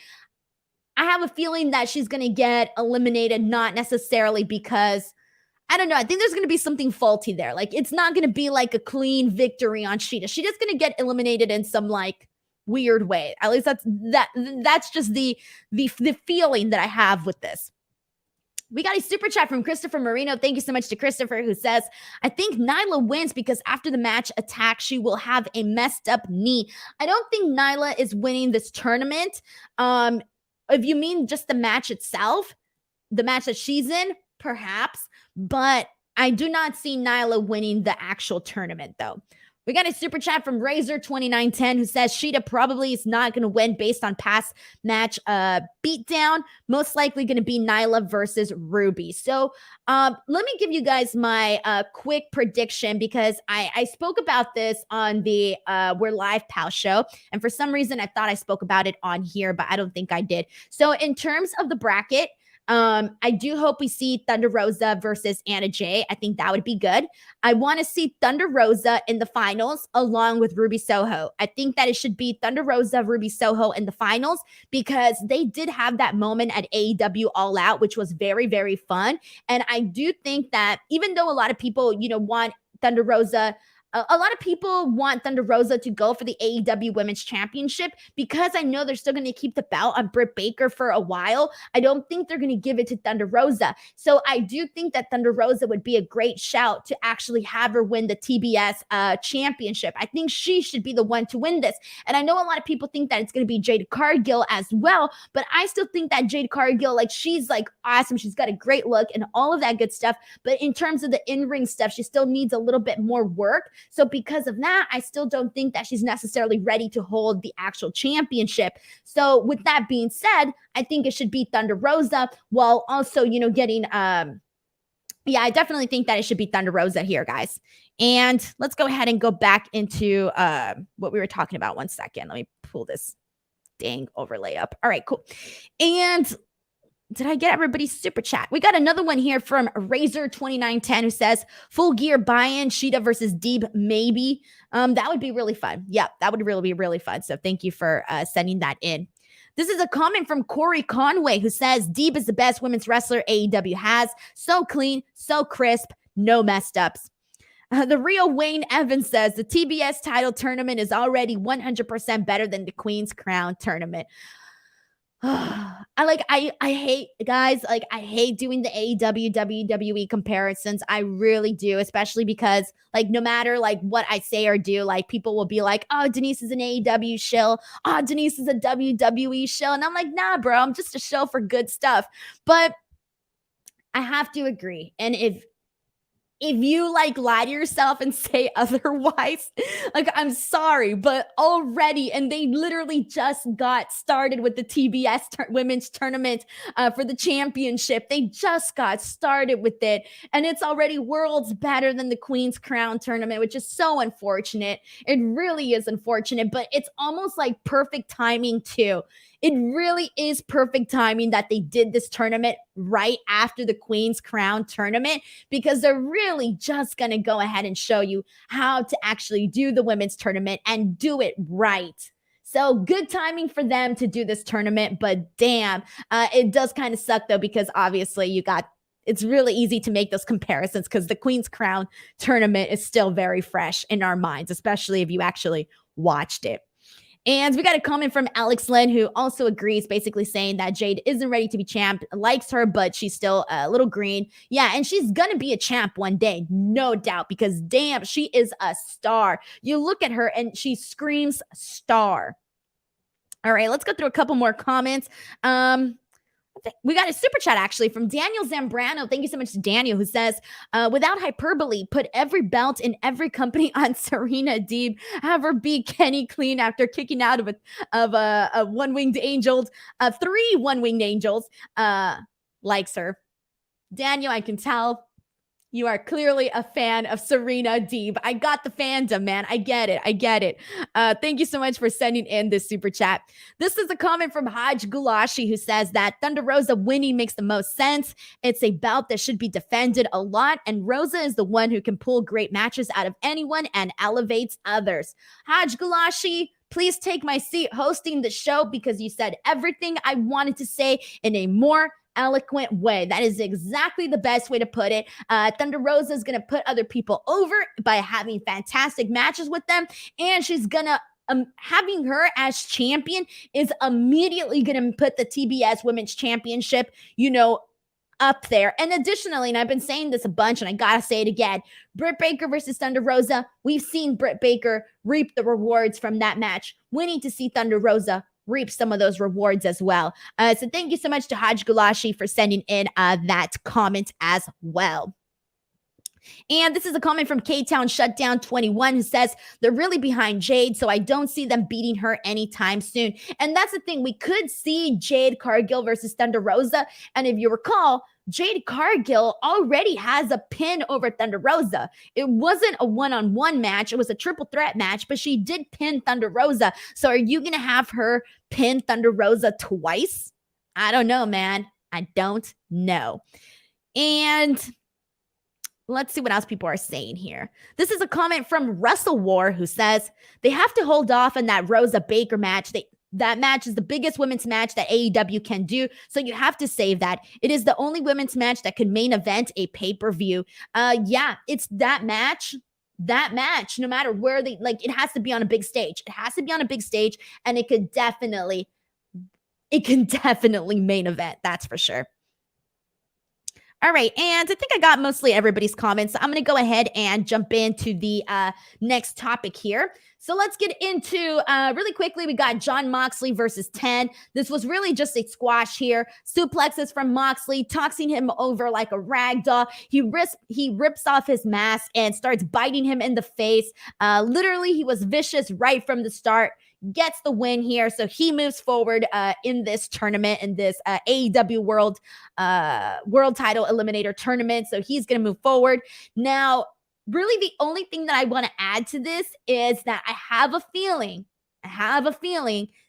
I have a feeling that she's going to get eliminated, not necessarily because I don't know. I think there's going to be something faulty there. Like, it's not going to be like a clean victory on Shida. She's going to get eliminated in some like weird way. At least that's just the feeling that I have with this. We got a super chat from Christopher Marino. Thank you so much to Christopher, who says, I think Nyla wins because after the match attack, she will have a messed up knee. I don't think Nyla is winning this tournament. If you mean just the match itself, the match that she's in, perhaps, but I do not see Nyla winning the actual tournament, though. We got a super chat from Razor2910 who says Shida probably is not going to win based on past match beatdown. Most likely going to be Nyla versus Ruby. So let me give you guys my quick prediction because I spoke about this on the We're Live Pal show. And for some reason, I thought I spoke about it on here, but I don't think I did. So in terms of the bracket, I do hope we see Thunder Rosa versus Anna Jay. I think that would be good. I want to see Thunder Rosa in the finals along with Ruby Soho. I think that it should be Thunder Rosa, Ruby Soho in the finals because they did have that moment at AEW All Out, which was very, very fun. And I do think that even though a lot of people, want Thunder Rosa a lot of people want Thunder Rosa to go for the AEW Women's Championship because I know they're still going to keep the belt on Britt Baker for a while. I don't think they're going to give it to Thunder Rosa. So I do think that Thunder Rosa would be a great shout to actually have her win the TBS championship. I think she should be the one to win this. And I know a lot of people think that it's going to be Jade Cargill as well, but I still think that Jade Cargill, like, she's like awesome. She's got a great look and all of that good stuff. But in terms of the in-ring stuff, she still needs a little bit more work. So because of that, I still don't think that she's necessarily ready to hold the actual championship. So with that being said, I think it should be Thunder Rosa while also, getting, I definitely think that it should be Thunder Rosa here, guys. And let's go ahead and go back into what we were talking about. One second. Let me pull this dang overlay up. All right, cool. And did I get everybody's super chat? We got another one here from Razor2910 who says, full gear buy-in, Shida versus Deeb, maybe. That would be really fun. Yeah, that would really be really fun. So thank you for sending that in. This is a comment from Corey Conway who says, Deeb is the best women's wrestler AEW has. So clean, so crisp, no messed ups. The real Wayne Evans says, the TBS title tournament is already 100% better than the Queen's Crown tournament. I hate, guys, like, I hate doing the AEW WWE comparisons. I really do, especially because, like, no matter like what I say or do, like, people will be like, oh, Denise is an AEW shill. Oh, Denise is a WWE shill. And I'm like, nah, bro, I'm just a shill for good stuff. But I have to agree. And if you like lie to yourself and say otherwise, like, I'm sorry, but already, and they literally just got started with the TBS women's tournament for the championship. They just got started with it, and it's already worlds better than the Queen's Crown tournament, which is so unfortunate. It really is unfortunate, but it's almost like perfect timing too. It really is perfect timing that they did this tournament right after the Queen's Crown tournament, because they're really just going to go ahead and show you how to actually do the women's tournament and do it right. So good timing for them to do this tournament, but damn, it does kind of suck though, because obviously it's really easy to make those comparisons because the Queen's Crown tournament is still very fresh in our minds, especially if you actually watched it. And we got a comment from Alex Lynn, who also agrees, basically saying that Jade isn't ready to be champ, likes her, but she's still a little green. Yeah, and she's going to be a champ one day, no doubt, because damn, she is a star. You look at her and she screams star. All right, let's go through a couple more comments. We got a super chat actually from Daniel Zambrano. Thank you so much to Daniel, who says, without hyperbole, put every belt in every company on Serena Deeb. Have her beat Kenny clean after kicking out of a one-winged angel. 3 one-winged angels likes her. Daniel, I can tell you are clearly a fan of Serena Deeb. I got the fandom, man. I get it. Thank you so much for sending in this super chat. This is a comment from Haj Gulashi, who says that Thunder Rosa winning makes the most sense. It's a belt that should be defended a lot, and Rosa is the one who can pull great matches out of anyone and elevates others. Haj Gulashi, please take my seat hosting the show, because you said everything I wanted to say in a more eloquent way. That is exactly the best way to put it. Thunder Rosa is going to put other people over by having fantastic matches with them, and she's going to having her as champion is immediately going to put the TBS Women's Championship, up there. And additionally, and I've been saying this a bunch, and I gotta say it again, Britt Baker versus Thunder Rosa, we've seen Britt Baker reap the rewards from that match. We need to see Thunder Rosa reap some of those rewards as well. So thank you so much to Haj Gulashi for sending in that comment as well. And this is a comment from K-Town Shutdown 21, who says they're really behind Jade, so I don't see them beating her anytime soon. And that's the thing. We could see Jade Cargill versus Thunder Rosa. And if you recall, Jade Cargill already has a pin over Thunder Rosa. It wasn't a one-on-one match. It was a triple threat match, but she did pin Thunder Rosa. So are you going to have her pin Thunder Rosa twice? I don't know, man. I don't know. And let's see what else people are saying here. This is a comment from Wrestle War, who says they have to hold off on that Rosa Baker match. That match is the biggest women's match that AEW can do, so you have to save that. It is the only women's match that can main event a pay-per-view. Yeah, it's that match that match, no matter where they, like, it has to be on a big stage. It has to be on a big stage, and it can definitely main event. That's for sure. All right, and I think I got mostly everybody's comments. So I'm going to go ahead and jump into the next topic here. So let's get into, really quickly, we got Jon Moxley versus 10. This was really just a squash here. Suplexes from Moxley, tossing him over like a rag doll. He rips off his mask and starts biting him in the face. Literally, he was vicious right from the start. Gets the win here. So he moves forward in this tournament, in this AEW World Title Eliminator tournament. So he's going to move forward. Now, really the only thing that I want to add to this is that I have a feeling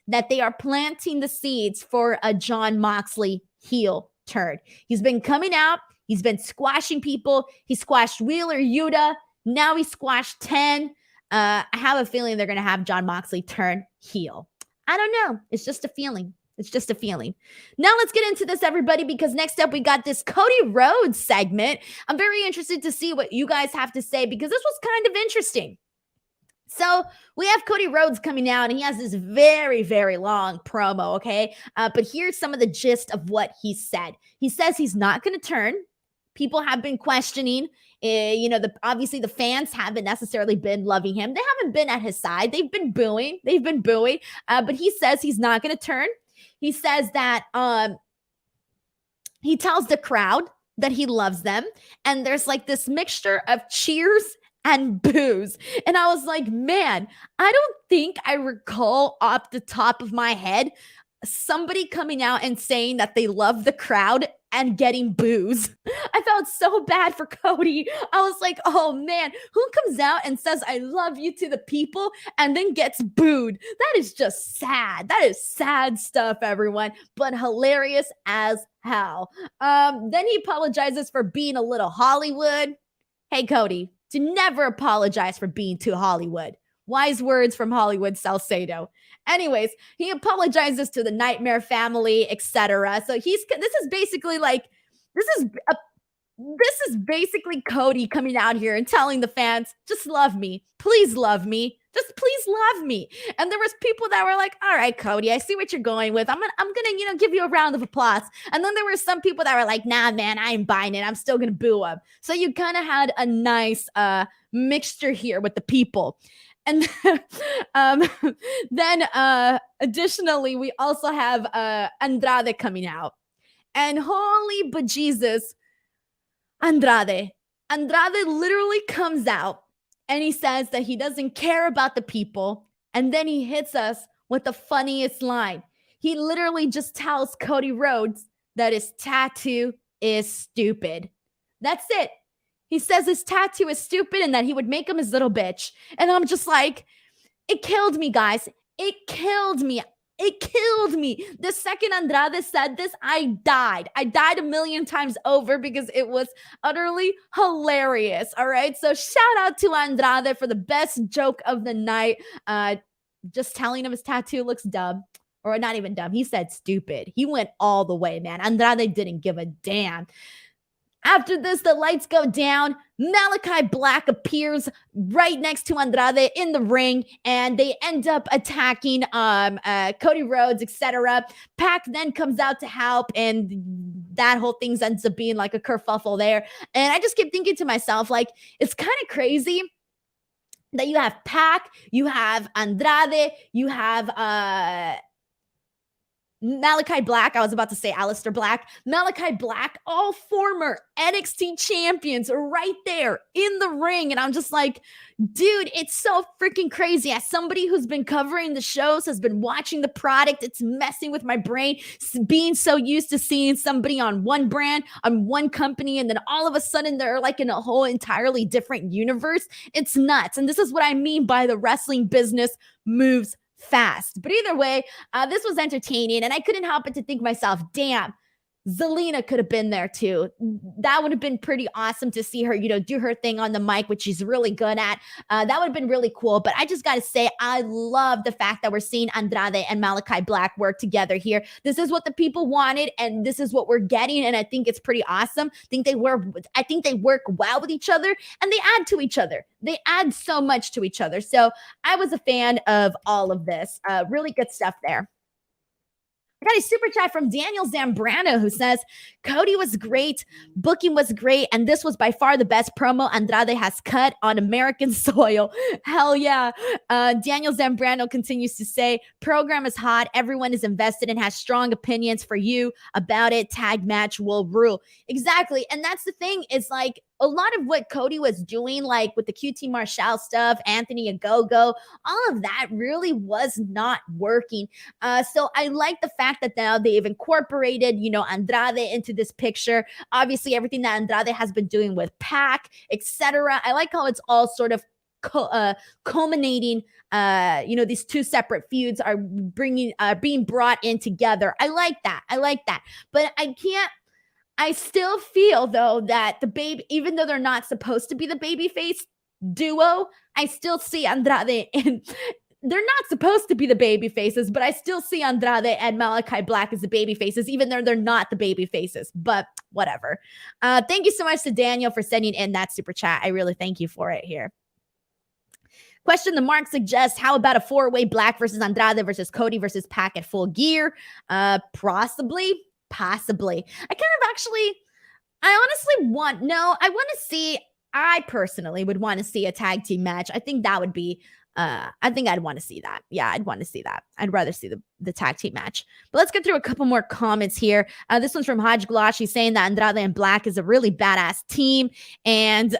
that they are planting the seeds for a Jon Moxley heel turn. He's been coming out. He's been squashing people. He squashed Wheeler Yuta. Now he squashed 10. I have a feeling they're going to have Jon Moxley turn heel. I don't know. It's just a feeling. It's just a feeling. Now let's get into this, everybody, because next up we got this Cody Rhodes segment. I'm very interested to see what you guys have to say because this was kind of interesting. So we have Cody Rhodes coming out, and he has this very, very long promo, okay? But here's some of the gist of what he said. He says he's not going to turn. People have been questioning. Obviously the fans haven't necessarily been loving him. They haven't been at his side. They've been booing. But he says he's not going to turn. He says that he tells the crowd that he loves them. And there's like this mixture of cheers and boos. And I was like, man, I don't think I recall off the top of my head somebody coming out and saying that they love the crowd and getting boos. I felt so bad for Cody. I was like, oh man, who comes out and says I love you to the people and then gets booed? That is just sad. That is sad stuff, everyone, but hilarious as hell. Then he apologizes for being a little Hollywood. Hey, Cody, to never apologize for being too Hollywood. Wise words from Hollywood Salcedo. Anyways, he apologizes to the Nightmare family, etc. So this is basically Cody coming out here and telling the fans, just love me. Please love me. Just please love me. And there was people that were like, all right, Cody, I see what you're going with. I'm gonna give you a round of applause. And then there were some people that were like, nah, man, I ain't buying it. I'm still gonna boo him. So you kind of had a nice mixture here with the people. And then additionally, we also have Andrade coming out. And holy bejesus, Andrade literally comes out and he says that he doesn't care about the people. And then he hits us with the funniest line. He literally just tells Cody Rhodes that his tattoo is stupid. That's it. He says his tattoo is stupid and that he would make him his little bitch. And I'm just like, it killed me, guys. It killed me. The second Andrade said this, I died. I died a million times over because it was utterly hilarious. All right. So shout out to Andrade for the best joke of the night. Just telling him his tattoo looks dumb. Or not even dumb. He said stupid. He went all the way, man. Andrade didn't give a damn. After this, the lights go down. Malachi Black appears right next to Andrade in the ring, and they end up attacking Cody Rhodes, etc. Pac then comes out to help, and that whole thing ends up being like a kerfuffle there. And I just keep thinking to myself, like, it's kind of crazy that you have Pac, you have Andrade, you have Malachi Black, I was about to say Aleister Black. Malachi Black, all former NXT champions are right there in the ring. And I'm just like, dude, it's so freaking crazy. As somebody who's been covering the shows, has been watching the product, it's messing with my brain, being so used to seeing somebody on one brand, on one company, and then all of a sudden they're like in a whole entirely different universe. It's nuts. And this is what I mean by the wrestling business moves fast. But either way, this was entertaining, and I couldn't help but to think to myself, damn, Zelina could have been there too. That would have been pretty awesome to see her, do her thing on the mic, which she's really good at. That would have been really cool. But I just got to say, I love the fact that we're seeing Andrade and Malachi Black work together here. This is what the people wanted, and this is what we're getting. And I think it's pretty awesome. I think they work well with each other, and they add to each other. They add so much to each other. So I was a fan of all of this. Really good stuff there. I got a super chat from Daniel Zambrano who says, Cody was great, booking was great, and this was by far the best promo Andrade has cut on American soil. Hell yeah. Daniel Zambrano continues to say, program is hot, everyone is invested and has strong opinions for you about it. Tag match will rule. Exactly. And that's the thing, is like, a lot of what Cody was doing, like with the QT Marshall stuff, Anthony Agogo, all of that really was not working. So I like the fact that now they've incorporated, Andrade into this picture. Obviously, everything that Andrade has been doing with Pac, etc. I like how it's all sort of culminating. These two separate feuds are being brought in together. I like that. But I still feel, though, that the baby, even though they're not supposed to be the babyface duo, I still see Andrade and they're not supposed to be the baby faces, but I still see Andrade and Malachi Black as the baby faces, even though they're not the baby faces. But whatever. Thank you so much to Daniel for sending in that super chat. I really thank you for it here. Question the Mark suggests, how about a 4-way Black versus Andrade versus Cody versus Pac at Full Gear? Possibly. I personally would want to see a tag team match. I think that would be, I think I'd want to see that. Yeah, I'd want to see that. I'd rather see the tag team match. But let's get through a couple more comments here. This one's from Haj Glosh. He's saying that Andrade and Black is a really badass team. And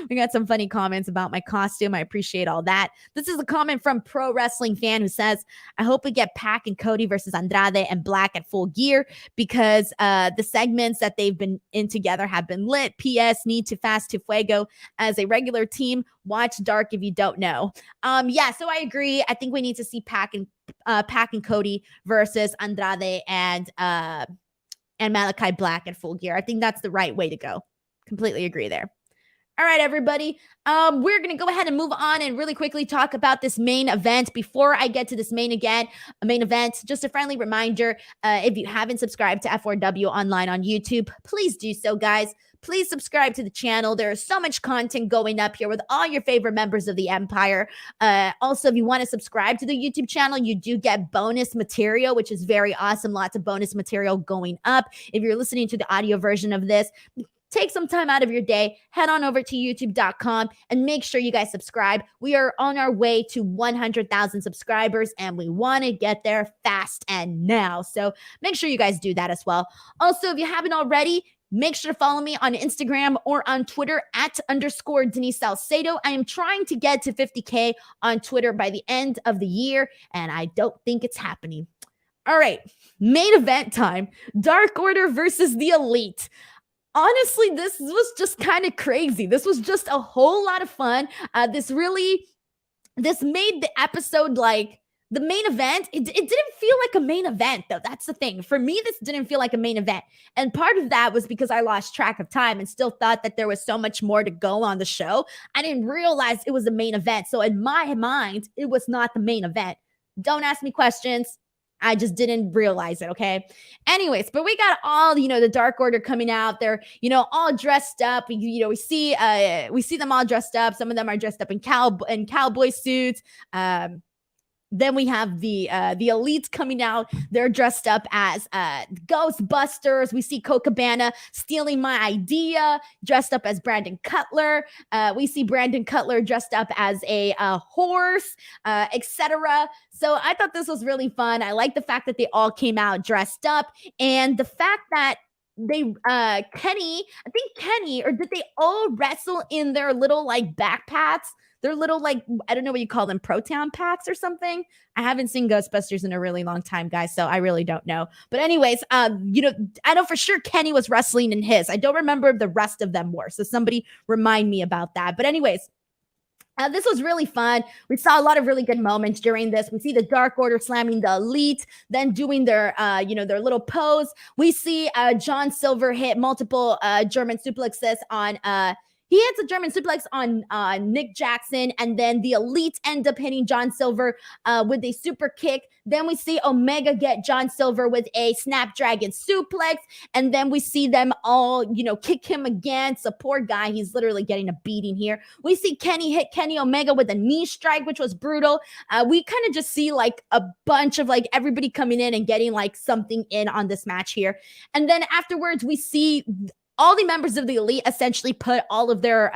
we got some funny comments about my costume. I appreciate all that. This is a comment from Pro Wrestling Fan who says, I hope we get Pac and Cody versus Andrade and Black at Full Gear because the segments that they've been in together have been lit. P.S. Need to Fast to Fuego as a regular team. Watch Dark if you don't know. Yeah, so I agree. I think we need to see Pac and Cody versus Andrade and Malachi Black at Full Gear. I think that's the right way to go. Completely agree there. All right, everybody. We're going to go ahead and move on and really quickly talk about this main event. Before I get to this main event, just a friendly reminder, if you haven't subscribed to F4W Online on YouTube, please do so, guys. Please subscribe to the channel. There is so much content going up here with all your favorite members of the Empire. Also, if you want to subscribe to the YouTube channel, you do get bonus material, which is very awesome. Lots of bonus material going up. If you're listening to the audio version of this, take some time out of your day, head on over to youtube.com and make sure you guys subscribe. We are on our way to 100,000 subscribers and we want to get there fast and now. So make sure you guys do that as well. Also, if you haven't already, make sure to follow me on Instagram or on Twitter @_ Denise Salcedo. I am trying to get to 50K on Twitter by the end of the year, and I don't think it's happening. All right, main event time. Dark Order versus the Elite. Honestly, this was just kind of crazy. This was just a whole lot of fun. This made the episode like the main event. It didn't feel like a main event, though. That's the thing. For me, this didn't feel like a main event. And part of that was because I lost track of time and still thought that there was so much more to go on the show. I didn't realize it was a main event. So in my mind, it was not the main event. Don't ask me questions. I just didn't realize it, okay? Anyways, but we got all, the Dark Order coming out. They're, all dressed up. We see them all dressed up. Some of them are dressed up in cowboy suits. Then we have the Elites coming out. They're dressed up as Ghostbusters. We see Colt Cabana stealing my idea, dressed up as Brandon Cutler. We see Brandon Cutler dressed up as a horse, etc. So I thought this was really fun. I like the fact that they all came out dressed up, and the fact that they Kenny, or did they all wrestle in their little backpacks? They're little, I don't know what you call them, Proton packs or something. I haven't seen Ghostbusters in a really long time, guys, so I really don't know. But anyways, I know for sure Kenny was wrestling in his. I don't remember if the rest of them were, so somebody remind me about that. But anyways, This was really fun. We saw a lot of really good moments during this. We see the Dark Order slamming the Elite, then doing their, their little pose. We see John Silver hit multiple German suplexes on. He hits a German suplex on Nick Jackson, and then the Elite end up hitting John Silver with a super kick. Then we see Omega get John Silver with a Snapdragon suplex, and then we see them all, kick him again. So poor guy, he's literally getting a beating here. We see Kenny hit Kenny Omega with a knee strike, which was brutal. We kind of just see like a bunch of like everybody coming in and getting like something in on this match here. And then afterwards, we see all the members of the Elite essentially put all of their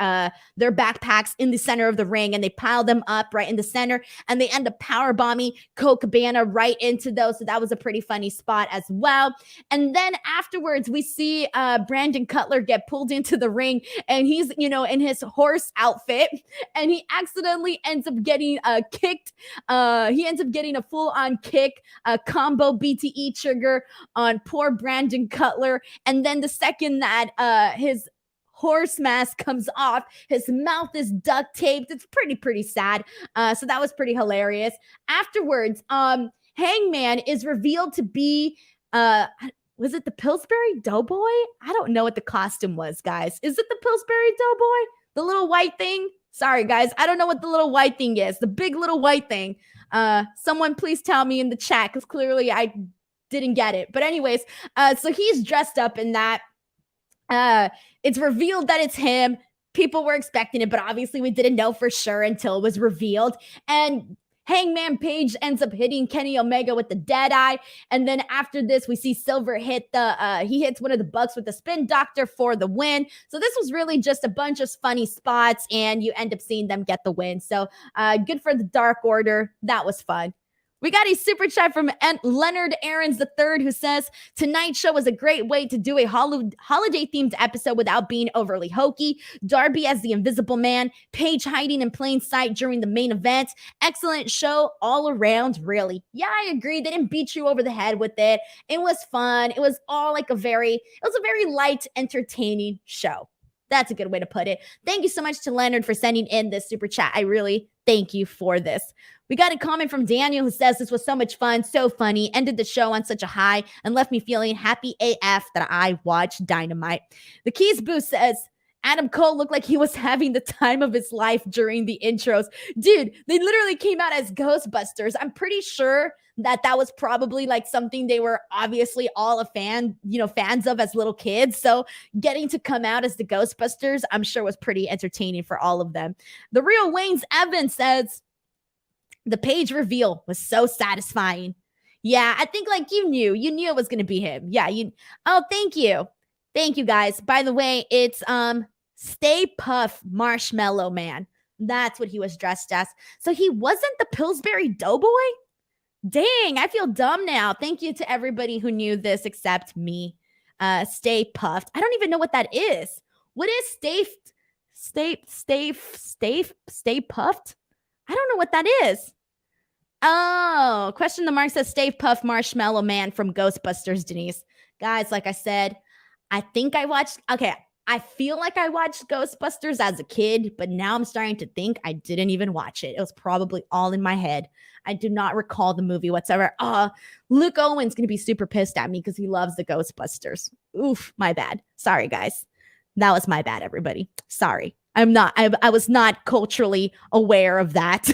backpacks in the center of the ring, and they pile them up right in the center, and they end up power bombing Colt Cabana right into those. So that was a pretty funny spot as well. And then afterwards, we see Brandon Cutler get pulled into the ring, and he's in his horse outfit, and he accidentally ends up getting kicked. He ends up getting a full-on kick, a combo BTE trigger on poor Brandon Cutler, and then the second that his horse mask comes off, his mouth is duct taped. It's pretty sad. So that was pretty hilarious. Afterwards, Hangman is revealed to be was it the Pillsbury Doughboy? I don't know what the costume was, guys. Is it the Pillsbury Doughboy? The little white thing? Sorry, guys. I don't know what the little white thing is. The big little white thing. Someone please tell me in the chat, because clearly I didn't get it. But anyways, so he's dressed up in that. It's revealed that it's him. People were expecting it, but obviously we didn't know for sure until it was revealed. And Hangman Page ends up hitting Kenny Omega with the dead eye. And then after this, we see Silver hit he hits one of the Bucks with the spin doctor for the win. So this was really just a bunch of funny spots, and you end up seeing them get the win. So good for the Dark Order. That was fun. We got a super chat from Leonard Aarons III, who says, tonight's show was a great way to do a holiday-themed episode without being overly hokey. Darby as the Invisible Man, Paige hiding in plain sight during the main event. Excellent show all around, really. Yeah, I agree. They didn't beat you over the head with it. It was fun. It was all like a very light, entertaining show. That's a good way to put it. Thank you so much to Leonard for sending in this super chat. I really thank you for this. We got a comment from Daniel who says, this was so much fun, so funny, ended the show on such a high, and left me feeling happy AF that I watched Dynamite. The Keys Boost says, Adam Cole looked like he was having the time of his life during the intros. Dude, they literally came out as Ghostbusters. I'm pretty sure that was probably like something they were obviously all fans of as little kids. So getting to come out as the Ghostbusters, I'm sure was pretty entertaining for all of them. The Real Wayne's Evans says, the Page reveal was so satisfying. Yeah, I think like you knew it was going to be him. Yeah, oh, thank you. Thank you guys. By the way, it's Stay Puft Marshmallow Man. That's what he was dressed as. So he wasn't the Pillsbury Doughboy? Dang, I feel dumb now. Thank you to everybody who knew this except me. Stay Puft. I don't even know what that is. What is Stay Puft? I don't know what that is. Oh, question the mark says Stay Puft Marshmallow Man from Ghostbusters, Denise. Guys, like I said, I feel like I watched Ghostbusters as a kid, but now I'm starting to think I didn't even watch it. It was probably all in my head. I do not recall the movie whatsoever. Luke Owen's going to be super pissed at me because he loves the Ghostbusters. Oof, my bad. Sorry, guys. That was my bad, everybody. Sorry. I was not culturally aware of that.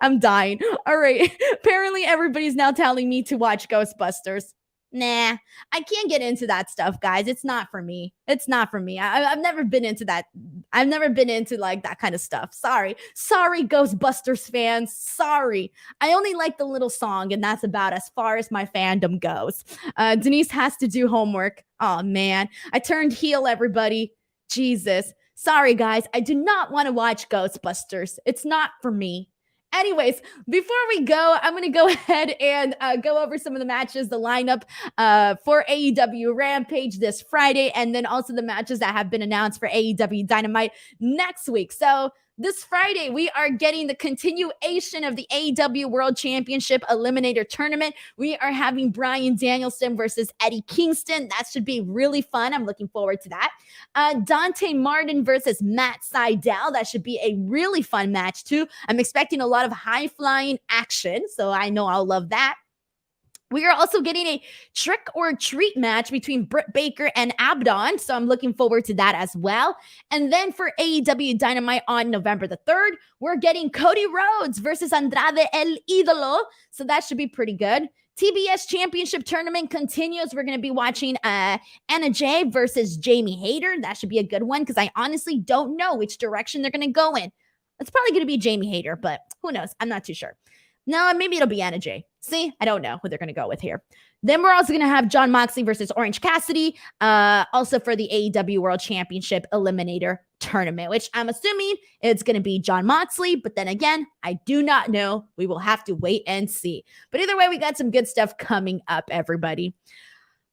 I'm dying. All right. Apparently everybody's now telling me to watch Ghostbusters. Nah, I can't get into that stuff, guys. It's not for me. It's not for me. I've never been into that. I've never been into like that kind of stuff. Sorry, Ghostbusters fans. Sorry. I only like the little song, and that's about as far as my fandom goes. Denise has to do homework. Oh man, I turned heel, everybody. Jesus. Sorry, guys. I do not want to watch Ghostbusters. It's not for me. Anyways, before we go, I'm going to go ahead and go over some of the matches, the lineup for AEW Rampage this Friday, and then also the matches that have been announced for AEW Dynamite next week. So This Friday, we are getting the continuation of the AEW World Championship Eliminator Tournament. We are having Bryan Danielson versus Eddie Kingston. That should be really fun. I'm looking forward to that. Dante Martin versus Matt Sydal. That should be a really fun match, too. I'm expecting a lot of high-flying action, so I know I'll love that. We are also getting a trick or treat match between Britt Baker and Abaddon, so I'm looking forward to that as well. And then for AEW Dynamite on November the 3rd, we're getting Cody Rhodes versus Andrade El Idolo, so that should be pretty good. TBS Championship Tournament continues. We're going to be watching Anna Jay versus Jamie Hayter. That should be a good one because I honestly don't know which direction they're going to go in. It's probably going to be Jamie Hayter, but who knows? I'm not too sure. No, maybe it'll be Anna Jay. See, I don't know who they're going to go with here. Then we're also going to have Jon Moxley versus Orange Cassidy, also for the AEW World Championship Eliminator Tournament, which I'm assuming it's going to be Jon Moxley. But then again, I do not know. We will have to wait and see. But either way, we got some good stuff coming up, everybody.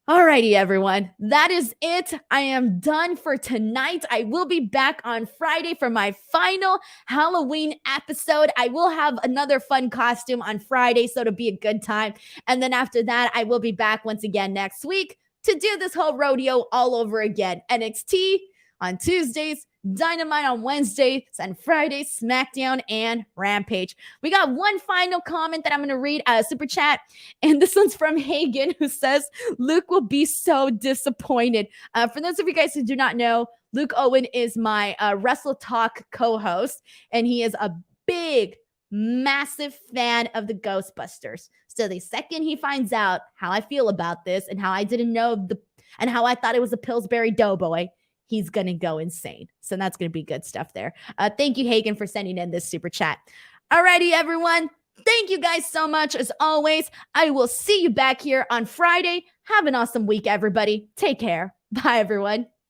Alrighty, everyone. That is it. I am done for tonight. I will be back on Friday for my final Halloween episode. I will have another fun costume on Friday, so it'll be a good time. And then after that, I will be back once again next week to do this whole rodeo all over again. NXT on Tuesdays, Dynamite on Wednesdays, and Fridays, SmackDown and Rampage. We got one final comment that I'm going to read, super chat, and this one's from Hagen, who says, Luke will be so disappointed. For those of you guys who do not know, Luke Owen is my Wrestle Talk co-host, and he is a big, massive fan of the Ghostbusters. So the second he finds out how I feel about this and how I didn't know and how I thought it was a Pillsbury Doughboy, he's going to go insane. So that's going to be good stuff there. Thank you, Hagen, for sending in this super chat. Alrighty, everyone. Thank you guys so much. As always, I will see you back here on Friday. Have an awesome week, everybody. Take care. Bye, everyone.